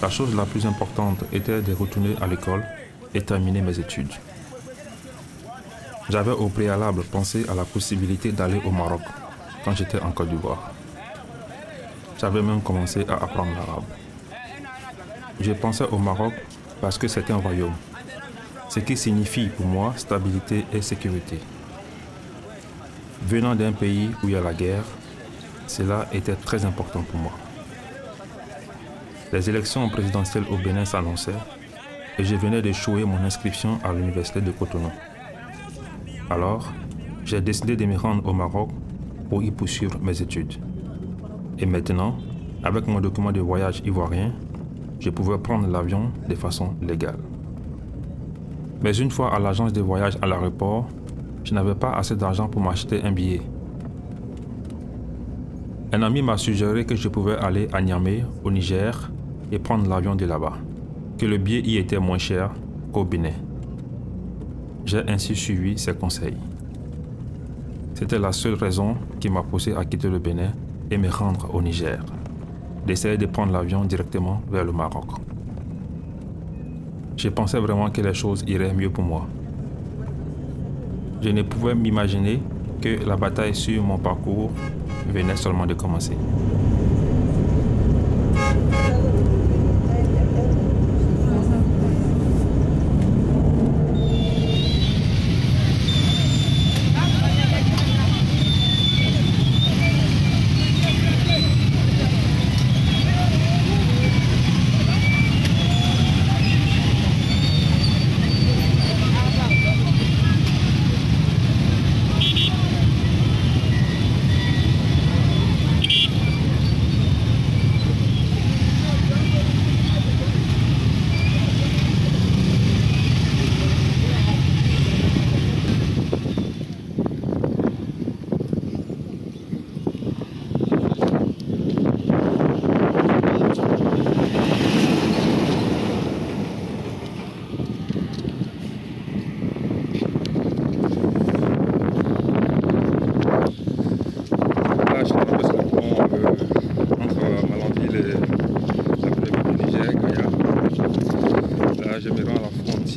Speaker 3: la chose la plus importante était de retourner à l'école et terminer mes études. J'avais au préalable pensé à la possibilité d'aller au Maroc quand j'étais en Côte d'Ivoire. J'avais même commencé à apprendre l'arabe. Je pensais au Maroc parce que c'est un royaume, ce qui signifie pour moi stabilité et sécurité. Venant d'un pays où il y a la guerre, cela était très important pour moi. Les élections présidentielles au Bénin s'annonçaient et je venais d'échouer mon inscription à l'université de Cotonou. Alors, j'ai décidé de me rendre au Maroc pour y poursuivre mes études. Et maintenant, avec mon document de voyage ivoirien, je pouvais prendre l'avion de façon légale. Mais une fois à l'agence de voyage à l'aéroport, je n'avais pas assez d'argent pour m'acheter un billet. Un ami m'a suggéré que je pouvais aller à Niamey, au Niger, et prendre l'avion de là-bas, que le billet y était moins cher qu'au Bénin. J'ai ainsi suivi ses conseils. C'était la seule raison qui m'a poussé à quitter le Bénin et me rendre au Niger, d'essayer de prendre l'avion directement vers le Maroc. Je pensais vraiment que les choses iraient mieux pour moi. Je ne pouvais m'imaginer que la bataille sur mon parcours venait seulement de commencer.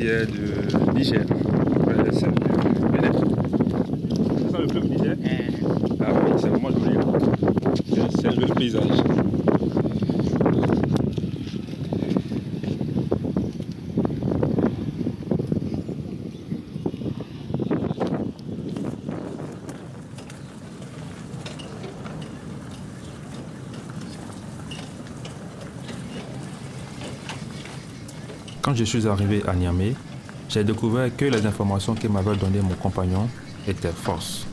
Speaker 3: De Niger, c'est le Bénin. C'est ça le fleuve Niger? Ah oui, c'est vraiment joli. C'est un joli paysage. Quand je suis arrivé à Niamey, j'ai découvert que les informations que m'avait données mon compagnon étaient fausses.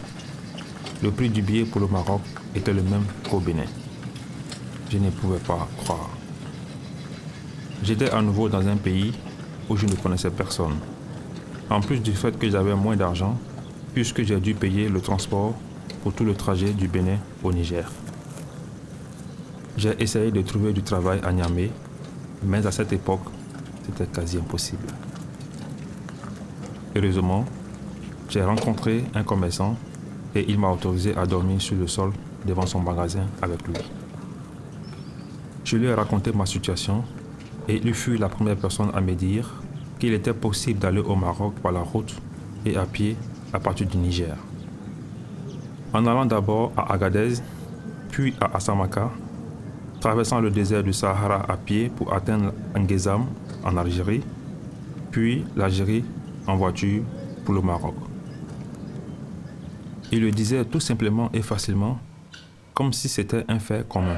Speaker 3: Le prix du billet pour le Maroc était le même qu'au Bénin. Je ne pouvais pas croire. J'étais à nouveau dans un pays où je ne connaissais personne. En plus du fait que j'avais moins d'argent, puisque j'ai dû payer le transport pour tout le trajet du Bénin au Niger. J'ai essayé de trouver du travail à Niamey, mais à cette époque, c'était quasi impossible. Heureusement, j'ai rencontré un commerçant et il m'a autorisé à dormir sur le sol devant son magasin avec lui. Je lui ai raconté ma situation et il fut la première personne à me dire qu'il était possible d'aller au Maroc par la route et à pied à partir du Niger. En allant d'abord à Agadez, puis à Assamaka, traversant le désert du Sahara à pied pour atteindre Nguezam en Algérie, puis l'Algérie en voiture pour le Maroc. Il le disait tout simplement et facilement, comme si c'était un fait commun.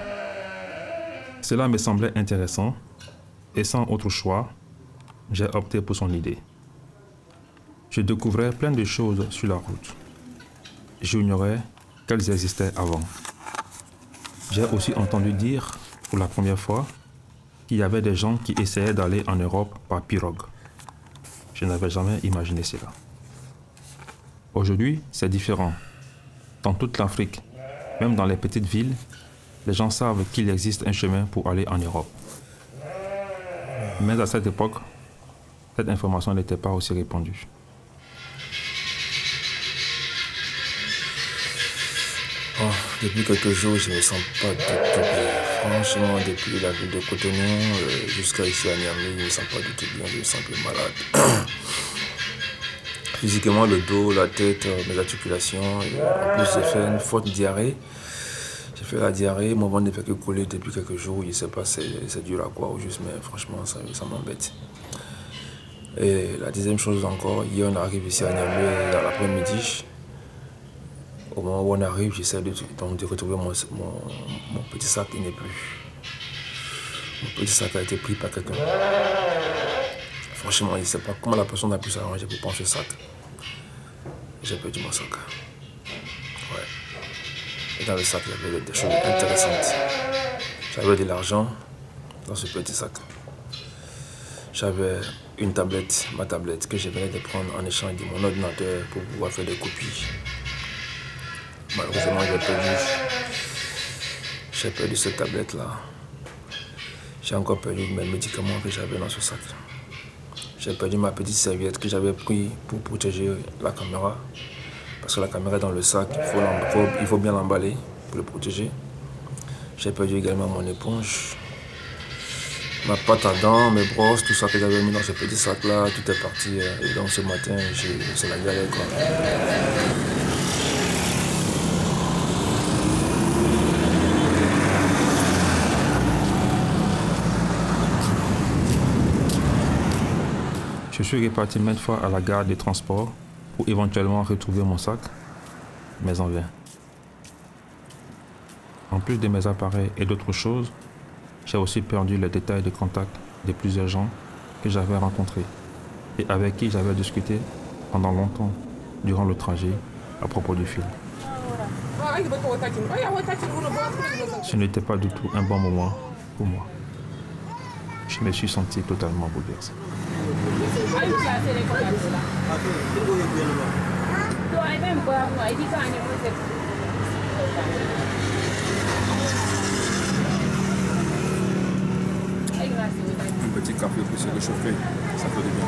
Speaker 3: Cela me semblait intéressant et sans autre choix, j'ai opté pour son idée. Je découvrais plein de choses sur la route. J'ignorais qu'elles existaient avant. J'ai aussi entendu dire, pour la première fois, qu'il y avait des gens qui essayaient d'aller en Europe par pirogue. Je n'avais jamais imaginé cela. Aujourd'hui, c'est différent. Dans toute l'Afrique, même dans les petites villes, les gens savent qu'il existe un chemin pour aller en Europe. Mais à cette époque, cette information n'était pas aussi répandue.
Speaker 9: Oh, depuis quelques jours, je ne me sens pas du tout bien. Franchement, depuis la ville de Cotonou jusqu'à ici à Niamey, je ne me sens pas du tout bien, je me sens un peu malade. Physiquement, le dos, la tête, mes articulations. En plus, j'ai fait une forte diarrhée. J'ai fait la diarrhée, mon ventre ne fait que coller depuis quelques jours. Je ne sais pas si c'est dur à quoi ou juste, mais franchement, ça m'embête. Et la deuxième chose encore, hier on arrive ici à Niamey dans l'après-midi. Au moment où on arrive, j'essaie de retrouver mon petit sac, il n'est plus. Mon petit sac a été pris par quelqu'un. Franchement, je ne sais pas comment la personne a pu s'arranger pour prendre ce sac. J'ai perdu mon sac. Ouais. Et dans le sac, il y avait des choses intéressantes. J'avais de l'argent dans ce petit sac. J'avais une tablette, ma tablette, que je venais de prendre en échange de mon ordinateur pour pouvoir faire des copies. Malheureusement, j'ai perdu cette tablette-là. J'ai encore perdu mes médicaments que j'avais dans ce sac. J'ai perdu ma petite serviette que j'avais prise pour protéger la caméra. Parce que la caméra est dans le sac, il faut bien l'emballer pour le protéger. J'ai perdu également mon éponge, ma pâte à dents, mes brosses, tout ça que j'avais mis dans ce petit sac-là, tout est parti. Et donc ce matin, c'est la galère, quoi.
Speaker 3: Je suis reparti maintes fois à la gare des transports pour éventuellement retrouver mon sac, mais en vain. En plus de mes appareils et d'autres choses, j'ai aussi perdu les détails de contact de plusieurs gens que j'avais rencontrés et avec qui j'avais discuté pendant longtemps durant le trajet à propos du film. Ce n'était pas du tout un bon moment pour moi. Je me suis senti totalement bouleversé.
Speaker 2: Un petit café pour se réchauffer, ça fait du bien.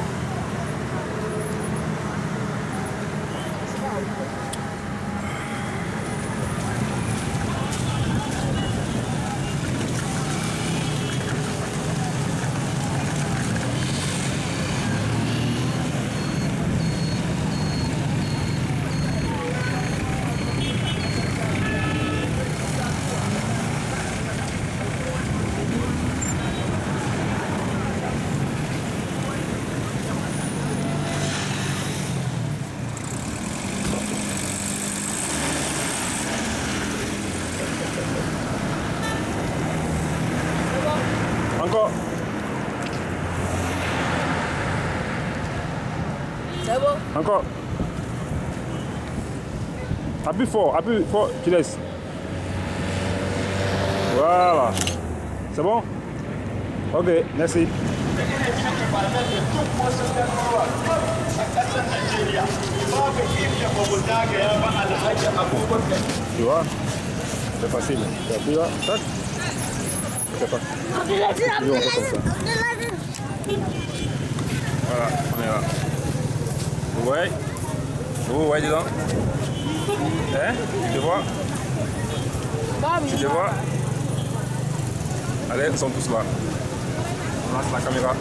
Speaker 2: Encore. Appuie fort, tu laisses. Voilà. C'est bon? Ok, merci. Tu vois? C'est facile. Tu appuies là, tac. C'est pas. Voilà, on est là. Ouais. Vous voyez dedans? Hein? Tu te vois? Tu te vois? Allez, ils sont tous là. On lance la caméra.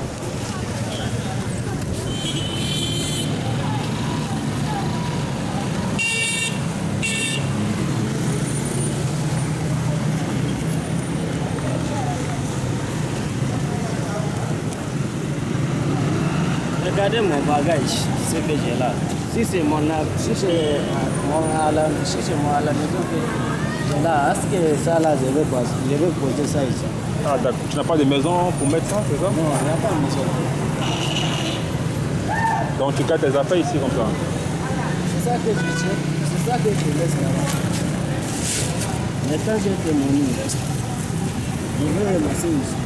Speaker 10: Regardez mon bagage, ce que j'ai là. Si c'est mon à la maison que j'ai là, est-ce que ça là, je vais poser ça ici?
Speaker 2: Ah d'accord, tu n'as pas de maison pour mettre ça, c'est ça?
Speaker 10: Non, il n'y a pas de maison.
Speaker 2: Donc tu gardes tes affaires ici comme ça?
Speaker 10: C'est ça que je tiens, c'est ça que je laisse là-bas. Mais quand j'ai terminé, je vais ramasser ici.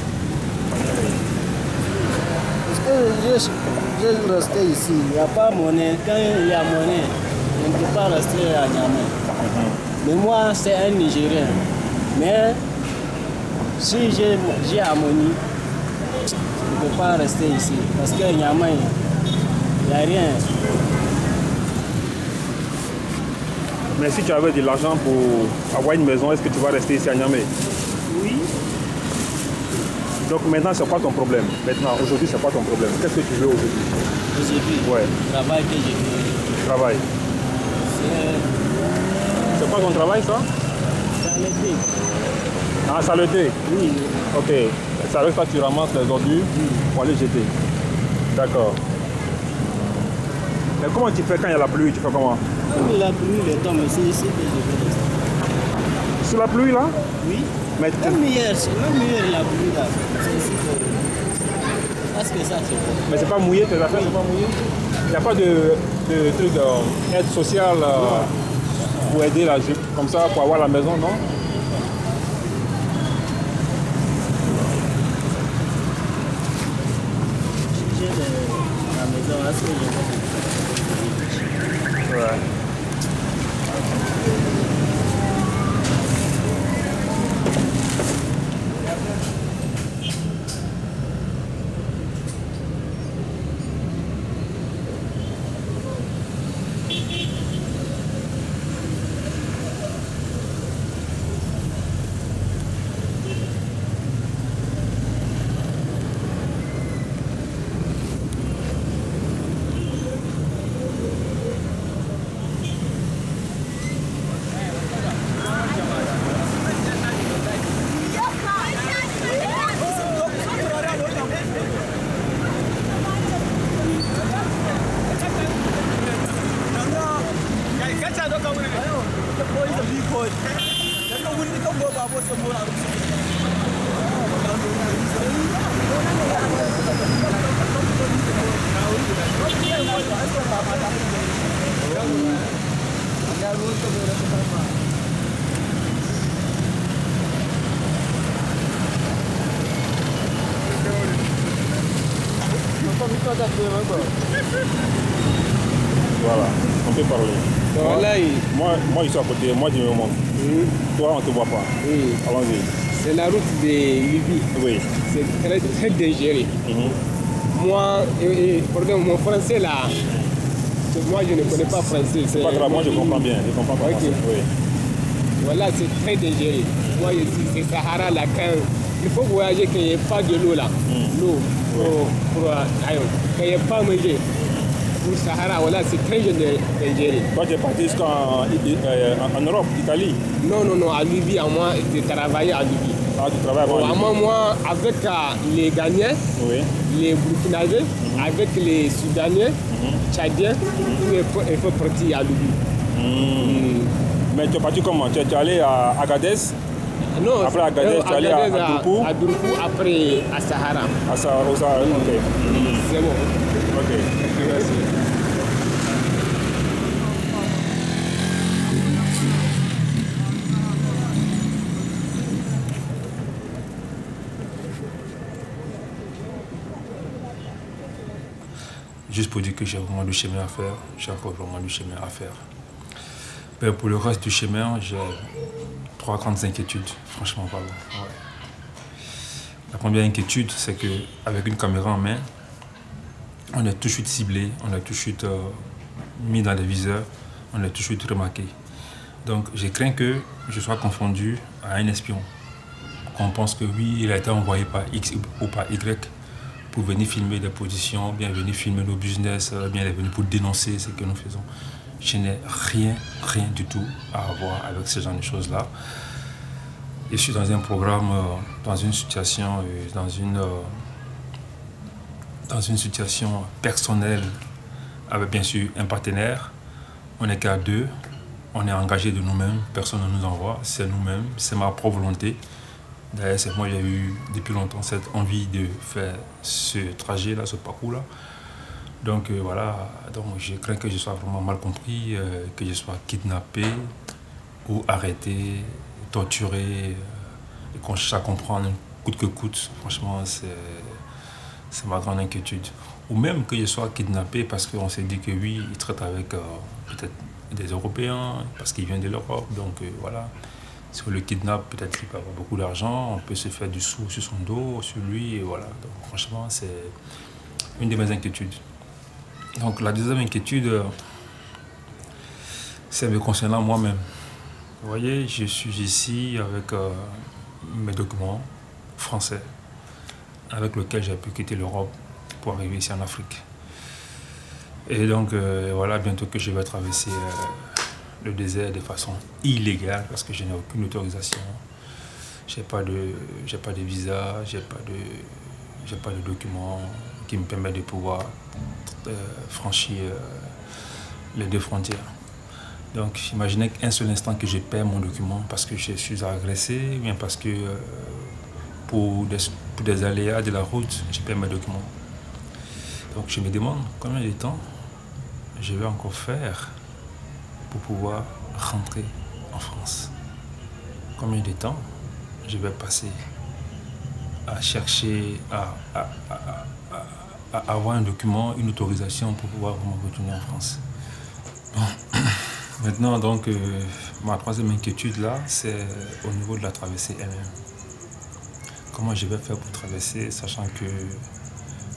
Speaker 10: Parce que je restais ici, il n'y a pas monnaie. Quand il y a monnaie, on ne peut pas rester à Niamey. Mais moi, c'est un Nigérien. Mais si j'ai harmonie, je ne peux pas rester ici. Parce qu'à Niamey, il n'y a rien.
Speaker 2: Mais si tu avais de l'argent pour avoir une maison, est-ce que tu vas rester ici à Niamey?
Speaker 10: Oui.
Speaker 2: Donc maintenant, c'est quoi ton problème? Maintenant, aujourd'hui, c'est quoi ton problème? Qu'est-ce que tu veux aujourd'hui?
Speaker 10: Aujourd'hui,
Speaker 2: ouais.
Speaker 10: Le travail que j'ai fait.
Speaker 2: Travail. C'est quoi ton travail, ça?
Speaker 10: Saleté.
Speaker 2: Ah, saleté?
Speaker 10: Oui.
Speaker 2: Ok. C'est avec ça que tu ramasses les ordures pour aller jeter. D'accord. Mais comment tu fais quand il y a la pluie? Tu fais comment?
Speaker 10: Quand la pluie, le temps, mais c'est ici que je vais rester.
Speaker 2: Sous la pluie, là?
Speaker 10: Oui.
Speaker 2: Mais
Speaker 10: même hier, la pluie, là. C'est ici que... Parce que ça, c'est bon.
Speaker 2: Mais c'est pas mouillé, tes affaires, c'est pas mouillé? Il n'y a pas de truc d'aide sociale pour aider là, comme ça, pour avoir la maison, non?
Speaker 10: Si j'ai la maison, est-ce que je vais...
Speaker 2: Ouais. Voilà, on peut parler. Moi, je suis à côté, moi je me montre. Toi, on ne te voit pas.
Speaker 11: Oui.
Speaker 2: Allons-y.
Speaker 11: C'est la route de Libye.
Speaker 2: Oui.
Speaker 11: C'est très, très dangereux. Moi, pardon, mon français là, moi je ne connais pas français.
Speaker 2: C'est pas grave, moi je comprends bien. Je comprends pas français. Oui.
Speaker 11: Voilà, c'est très dangereux. Moi ici, c'est Sahara là, quand il faut voyager qu'il n'y ait pas de l'eau là. L'eau, quand il n'y ait pas manger. Pour Sahara, voilà, c'est très dangereux.
Speaker 2: Toi, tu es parti jusqu'en Europe, Italie?
Speaker 11: Non, non, non, à Libye, moi, j'ai travaillé à Libye.
Speaker 2: Ah, tu travailles à Libye?
Speaker 11: Moi, avec les Ghanéens, les Burkinabés, avec les Soudanais, Tchadiens, il faut partir à Libye.
Speaker 2: Mais tu es parti comment? Tu es allé à Agadez?
Speaker 11: Non,
Speaker 2: après Agadez, tu es allé à Dourkou?
Speaker 11: À Dourkou, après à Sahara.
Speaker 2: À Sahara, ok.
Speaker 11: C'est bon.
Speaker 2: Ok, merci.
Speaker 3: juste pour dire que j'ai vraiment du chemin à faire. J'ai encore vraiment du chemin à faire. Ben, pour le reste du chemin, j'ai 3 grandes inquiétudes, franchement parlant. Ouais. La première inquiétude, c'est qu'avec une caméra en main, on est tout de suite ciblé, on est tout de suite mis dans les viseurs, on est tout de suite remarqué. Donc j'ai craint que je sois confondu à un espion. Qu'on pense que oui, il a été envoyé par X ou par Y pour venir filmer des positions, bien venir filmer nos business, bien il est venu pour dénoncer ce que nous faisons. Je n'ai rien du tout à voir avec ce genre de choses-là. Je suis dans un programme, dans une situation personnelle avec bien sûr un partenaire. On n'est qu'à 2, on est engagé de nous-mêmes, personne ne nous envoie, c'est nous-mêmes, c'est ma propre volonté. D'ailleurs, c'est moi j'ai eu depuis longtemps cette envie de faire ce trajet-là, ce parcours-là. Donc voilà, donc je crains que je sois vraiment mal compris, que je sois kidnappé ou arrêté, torturé, et qu'on cherche à comprendre coûte que coûte. Franchement, c'est ma grande inquiétude. Ou même que je sois kidnappé parce qu'on s'est dit que oui, il traite avec peut-être des Européens, parce qu'il vient de l'Europe, donc voilà. Si on le kidnappe, peut-être qu'il peut avoir beaucoup d'argent, on peut se faire du sou sur son dos, sur lui, et voilà. Donc franchement, c'est une de mes inquiétudes. Donc la deuxième inquiétude, c'est me concernant moi-même. Vous voyez, je suis ici avec mes documents français, avec lesquels j'ai pu quitter l'Europe pour arriver ici en Afrique. Et donc voilà, bientôt que je vais traverser le désert de façon illégale parce que je n'ai aucune autorisation. J'ai pas de visa, j'ai pas de documents qui me permettent de pouvoir franchir les 2 frontières. Donc imaginez qu'un seul instant que je perds mon document parce que je suis agressé, ou bien parce que pour des aléas de la route, je perds mes documents. Donc je me demande combien de temps je vais encore faire pour pouvoir rentrer en France. Combien de temps je vais passer à chercher à avoir un document, une autorisation pour pouvoir vraiment retourner en France. Bon. Maintenant, donc, ma troisième inquiétude là, c'est au niveau de la traversée elle-même. Comment je vais faire pour traverser, sachant que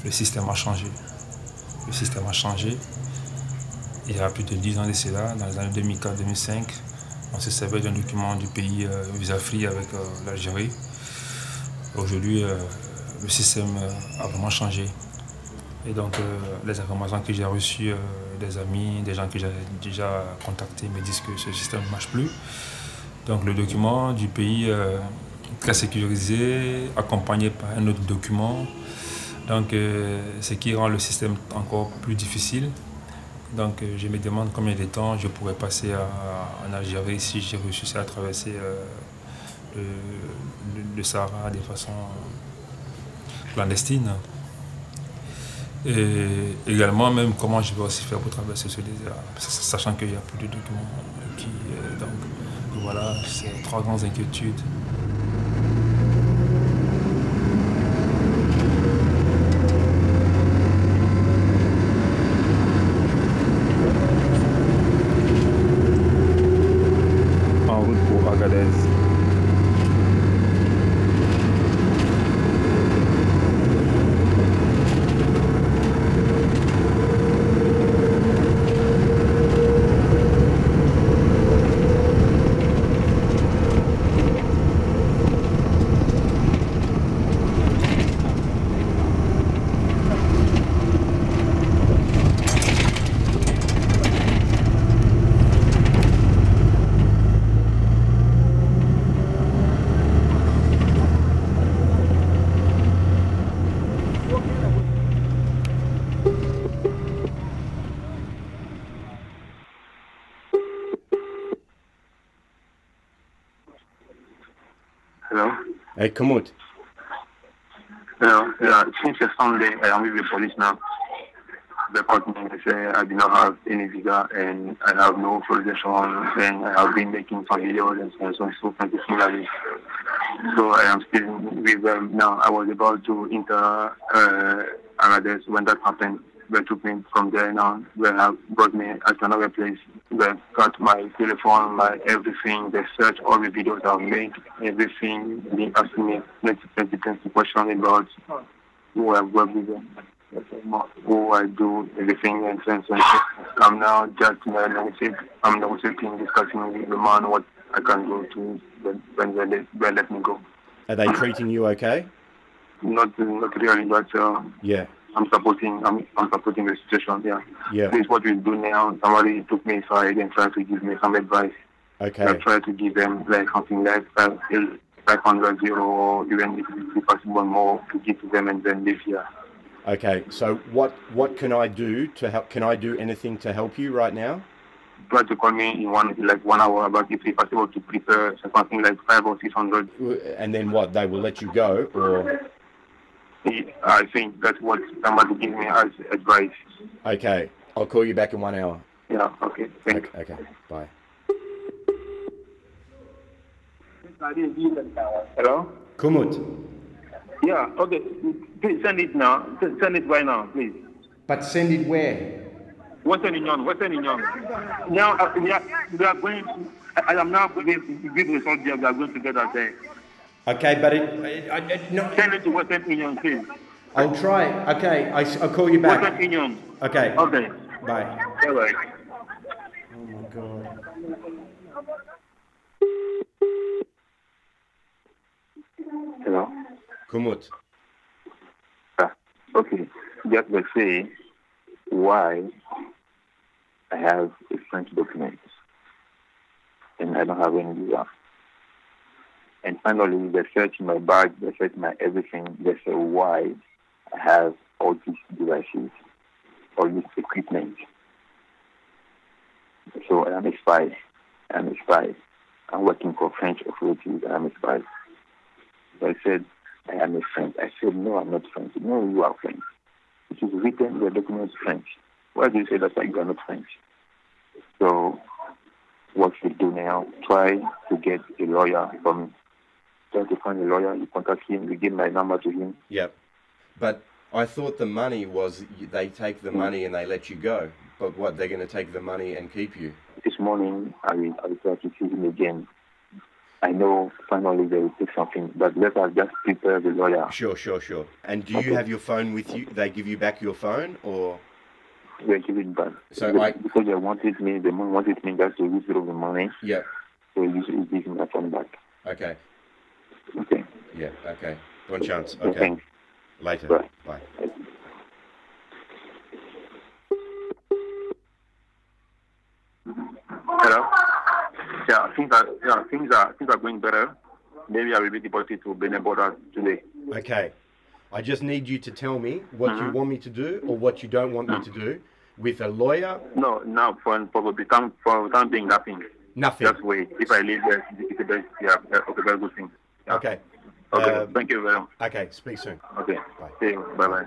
Speaker 3: le système a changé. Le système a changé. Il y a plus de 10 ans de cela, dans les années 2004-2005, on se servait d'un document du pays visa-free avec l'Algérie. Aujourd'hui, le système a vraiment changé. Et donc, les informations que j'ai reçues des amis, des gens que j'ai déjà contactés me disent que ce système ne marche plus. Donc, le document du pays très sécurisé, accompagné par un autre document. Donc, ce qui rend le système encore plus difficile. Donc, je me demande combien de temps je pourrais passer en Algérie si j'ai réussi à traverser le Sahara de façon clandestine. Et également, même comment je vais aussi faire pour traverser ce désert, sachant qu'il n'y a plus de documents. Donc voilà, c'est 3 grandes inquiétudes.
Speaker 2: En route pour Agadez.
Speaker 12: Hello?
Speaker 4: Hey, Kamut.
Speaker 12: Hello? Yeah, since Sunday, I'm with the police now. The court they say I do not have any visa and I have no authorization and I have been making some videos and some stuff like this. So I am still with them now. I was about to enter Agadez when that happened. they took me from there now. They have brought me at another place. They got my telephone, my everything. They search all the videos I've made, everything. They asked me plenty questions about who I work with them, who I do everything and things. I'm now just I'm negotiating, discussing with the man what I can do to when they let me go.
Speaker 13: Are they treating you okay?
Speaker 12: Not really, but
Speaker 13: yeah.
Speaker 12: I'm supporting the situation.
Speaker 13: Yeah.
Speaker 12: This is what we do now. Somebody took me aside and tried to give me some advice.
Speaker 13: Okay.
Speaker 12: I tried to give them like something like 500 euro, or even if it's possible more, to give to them and then live here.
Speaker 13: Okay. So what can I do to help? Can I do anything to help you right now?
Speaker 12: Try to call me in 1 hour, but if it's possible to prepare something like 500 or 600.
Speaker 13: And then what? They will let you go, or?
Speaker 12: I think that's what somebody gave me as advice.
Speaker 13: Okay. I'll call you back in 1 hour.
Speaker 12: Yeah, okay. Thanks.
Speaker 13: Okay. Bye.
Speaker 12: Hello?
Speaker 13: Kumut.
Speaker 12: Yeah, okay. Please send it now. Send it right now, please.
Speaker 13: But send it where?
Speaker 12: Western Union. Now, we are going, I am now going to give the soldier, we are going together there.
Speaker 13: Okay, but no.
Speaker 12: Send it to Western Union, please.
Speaker 13: I'll try. Okay, I'll call you back.
Speaker 12: Western Union.
Speaker 13: Okay.
Speaker 12: Okay.
Speaker 13: Bye.
Speaker 12: Bye-bye.
Speaker 13: Oh my God.
Speaker 12: Hello?
Speaker 13: Kumut.
Speaker 12: Okay. Just let's say why I have a French document and I don't have any visa. And finally, they search my bag, they search my everything. They say why I have all these devices, all this equipment. So I am a spy. I'm working for French authorities. I am a spy. So I said, I am a French. I said, no, I'm not French. No, you are French. It is written, the document is French. Why do you say that you are not French? So what we do now, try to get a lawyer from me. Try to find a lawyer, you contact him, you give my number to him.
Speaker 13: Yep. But I thought the money was, they take the money and they let you go. But what, they're going to take the money and keep you?
Speaker 12: This morning, I will try to see him again. I know finally they will take something, but let us just prepare the lawyer.
Speaker 13: Sure. And do you have your phone with you? They give you back your phone, or?
Speaker 12: They give it back.
Speaker 13: So
Speaker 12: because they wanted me just to withdraw the money.
Speaker 13: Yeah.
Speaker 12: So you give me my phone back.
Speaker 13: Okay.
Speaker 12: Okay.
Speaker 13: Yeah, okay. Bonne chance. Okay.
Speaker 12: Thanks.
Speaker 13: Later. Bye.
Speaker 12: Hello? Yeah, things are going better. Maybe I will be deported to Benin border today.
Speaker 13: Okay. I just need you to tell me what you want me to do or what you don't want me to do with a lawyer.
Speaker 12: No, for the time being, nothing.
Speaker 13: Nothing.
Speaker 12: Just wait. If I leave, it's a very good thing. Yeah.
Speaker 13: Okay.
Speaker 12: Okay. Thank you very much.
Speaker 13: Okay. Speak soon.
Speaker 12: Okay.
Speaker 13: Bye.
Speaker 12: See you. Bye.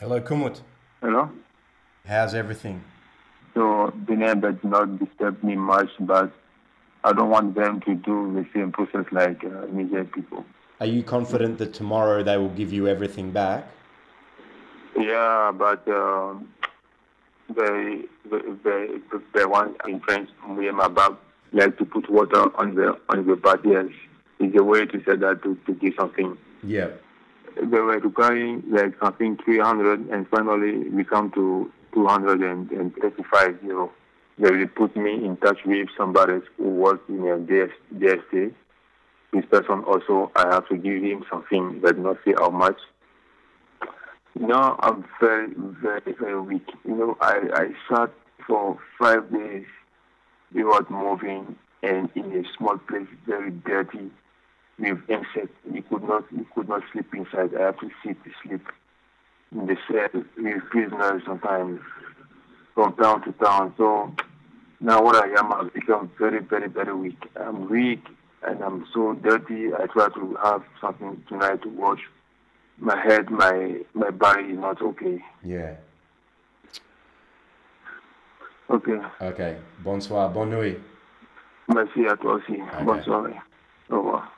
Speaker 13: Hello, Kumut.
Speaker 12: Hello?
Speaker 13: How's everything?
Speaker 12: So the neighbor did not disturb me much, but I don't want them to do the same process like Niger people.
Speaker 13: Are you confident that tomorrow they will give you everything back?
Speaker 12: Yeah, but they want in French, like to put water on the barriers. Is a way to say that to give something.
Speaker 13: Yeah.
Speaker 12: They were requiring like something 300, and finally we come to 235 euro. They will put me in touch with somebody who works in a DST. This person also, I have to give him something, but not say how much. Now I'm very, very, very weak. I sat for 5 days without moving, and in a small place, very dirty, with insects. You could not sleep inside. I have to sit to sleep in the cell with prisoners sometimes from town to town. So now what I am, I've become very, very, very weak. I'm weak and I'm so dirty. I try to have something tonight to wash my head. My body is not okay.
Speaker 13: Yeah.
Speaker 12: Okay.
Speaker 13: Okay. Bonsoir. Bonne nuit.
Speaker 12: Merci à toi aussi.
Speaker 13: Okay.
Speaker 12: Bonne soirée. Au revoir.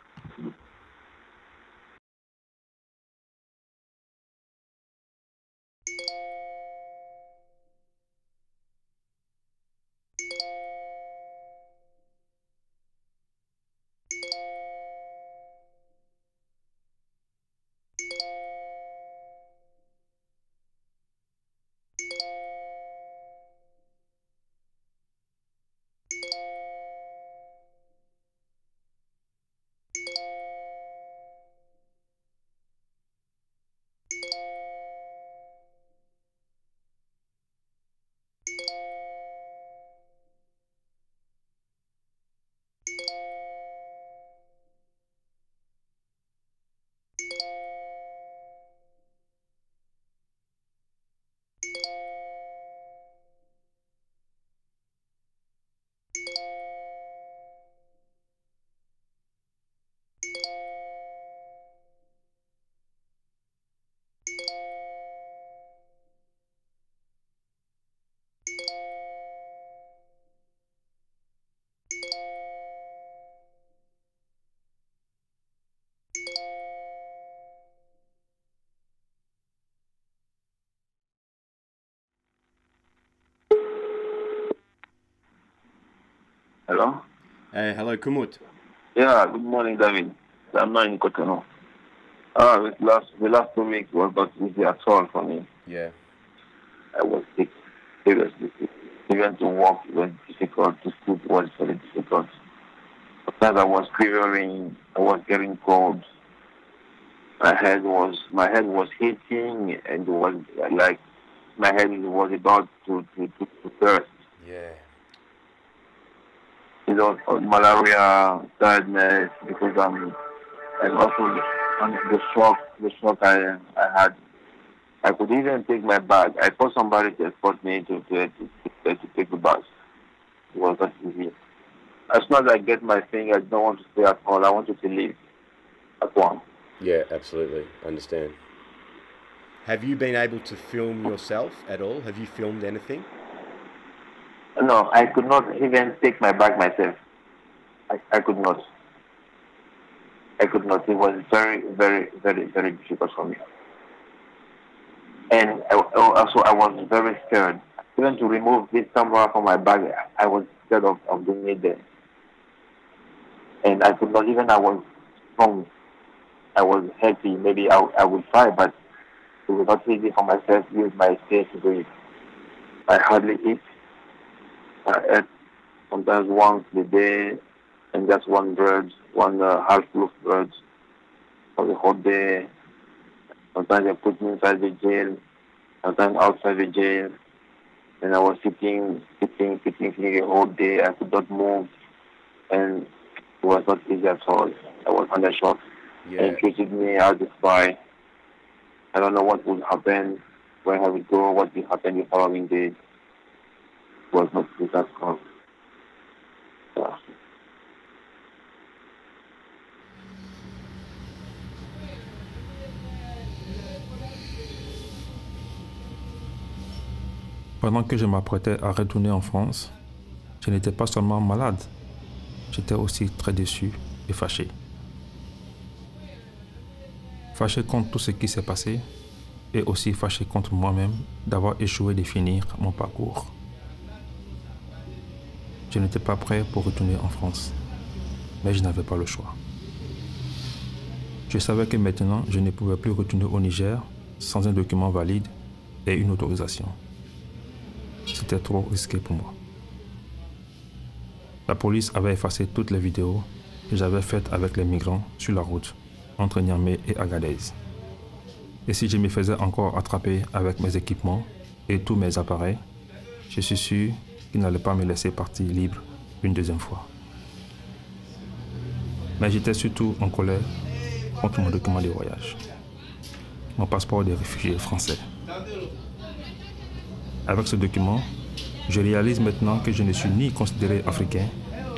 Speaker 12: Hello?
Speaker 13: Hello, Kumut.
Speaker 12: Yeah, good morning, David. I'm not in Cotonou. The last 2 weeks was not easy at all for me.
Speaker 13: Yeah.
Speaker 12: I was sick, seriously sick. Even to walk was difficult, to sleep was very difficult. Sometimes I was quivering, I was getting cold. My head was hitting, and it was like my head was about to burst.
Speaker 13: Yeah.
Speaker 12: Malaria, tiredness, because and also the shock I had. I could even take my bag. I called somebody to escort me to take the bus. It was not easy. As soon as I get my thing, I don't want to stay at all. I wanted to leave at once.
Speaker 13: Yeah, absolutely. Understand. Have you been able to film yourself at all? Have you filmed anything?
Speaker 12: No, I could not even take my bag myself. I could not. I could not. It was very, very, very, very difficult for me. And also, I was very scared. Even to remove this camera from my bag, I was scared of doing it there. And I could not even, I was strong. I was healthy. Maybe I would try, but it was not easy for myself to use my face to do it. I hardly eat. I ate sometimes once a day, and just one bread, one half loaf bread for the whole day. Sometimes they put me inside the jail, sometimes outside the jail. And I was sitting the whole day. I could not move, and it was not easy at all. I was under shock.
Speaker 13: Yeah.
Speaker 12: They treated me as a spy. I don't know what would happen, where I would go, what would happen the following day. It was not easy at all. Yeah.
Speaker 3: Pendant que je m'apprêtais à retourner en France, je n'étais pas seulement malade, j'étais aussi très déçu et fâché. Fâché contre tout ce qui s'est passé et aussi fâché contre moi-même d'avoir échoué de finir mon parcours. Je n'étais pas prêt pour retourner en France, mais je n'avais pas le choix. Je savais que maintenant, je ne pouvais plus retourner au Niger sans un document valide et une autorisation. C'était trop risqué pour moi. La police avait effacé toutes les vidéos que j'avais faites avec les migrants sur la route entre Niamey et Agadez. Et si je me faisais encore attraper avec mes équipements et tous mes appareils, je suis sûr qu'ils n'allaient pas me laisser partir libre une deuxième fois. Mais j'étais surtout en colère contre mon document de voyage, mon passeport de réfugié français. Avec ce document, je réalise maintenant que je ne suis ni considéré africain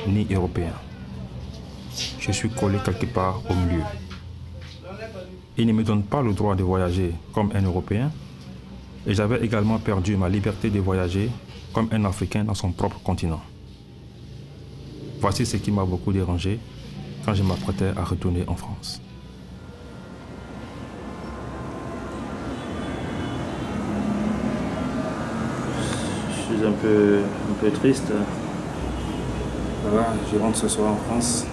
Speaker 3: ni européen. Je suis collé quelque part au milieu. Il ne me donne pas le droit de voyager comme un Européen et j'avais également perdu ma liberté de voyager comme un Africain dans son propre continent. Voici ce qui m'a beaucoup dérangé quand je m'apprêtais à retourner en France.
Speaker 14: Je suis un peu triste. Voilà, je rentre ce soir en France.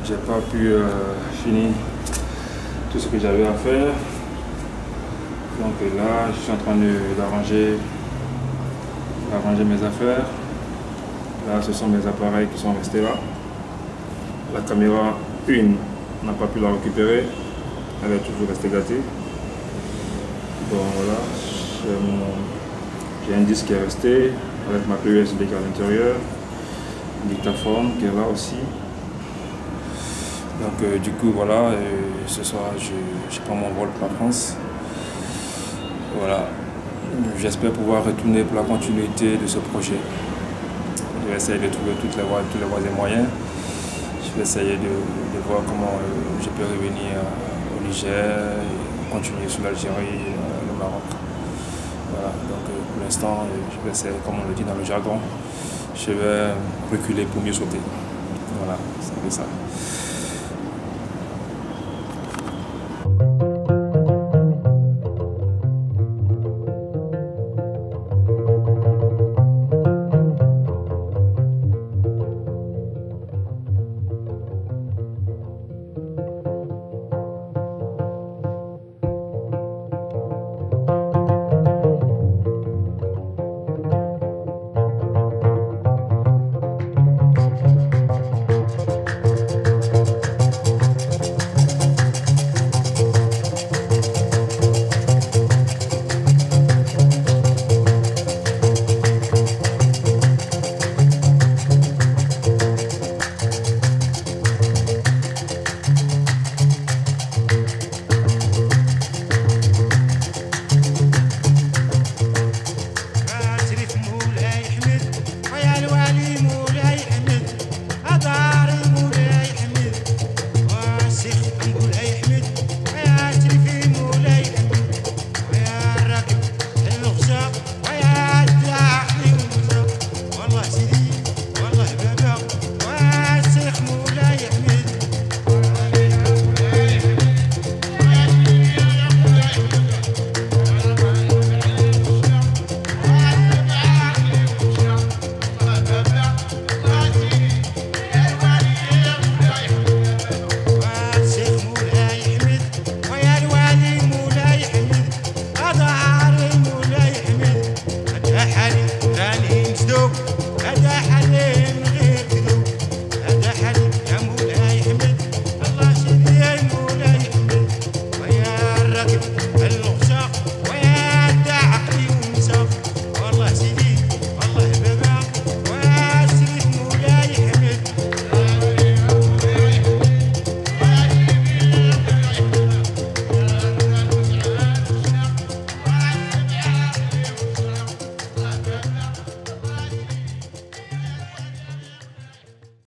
Speaker 14: J'ai pas pu finir tout ce que j'avais à faire. Donc là, je suis en train d'arranger mes affaires. Là, ce sont mes appareils qui sont restés là. La caméra 1, on n'a pas pu la récupérer. Elle est toujours restée gâtée. Bon, voilà. J'ai un disque qui est resté avec ma clé USB qui est à l'intérieur. Un dictaphone qui est là aussi. Donc du coup voilà, ce soir je prends mon vol pour la France. Voilà. J'espère pouvoir retourner pour la continuité de ce projet. Je vais essayer de trouver tous les voies et moyens. Je vais essayer de voir comment je peux revenir au Niger, et continuer sur l'Algérie, le Maroc. Voilà, donc pour l'instant, je vais essayer, comme on le dit dans le jargon, je vais reculer pour mieux sauter. Voilà, c'est un peu ça.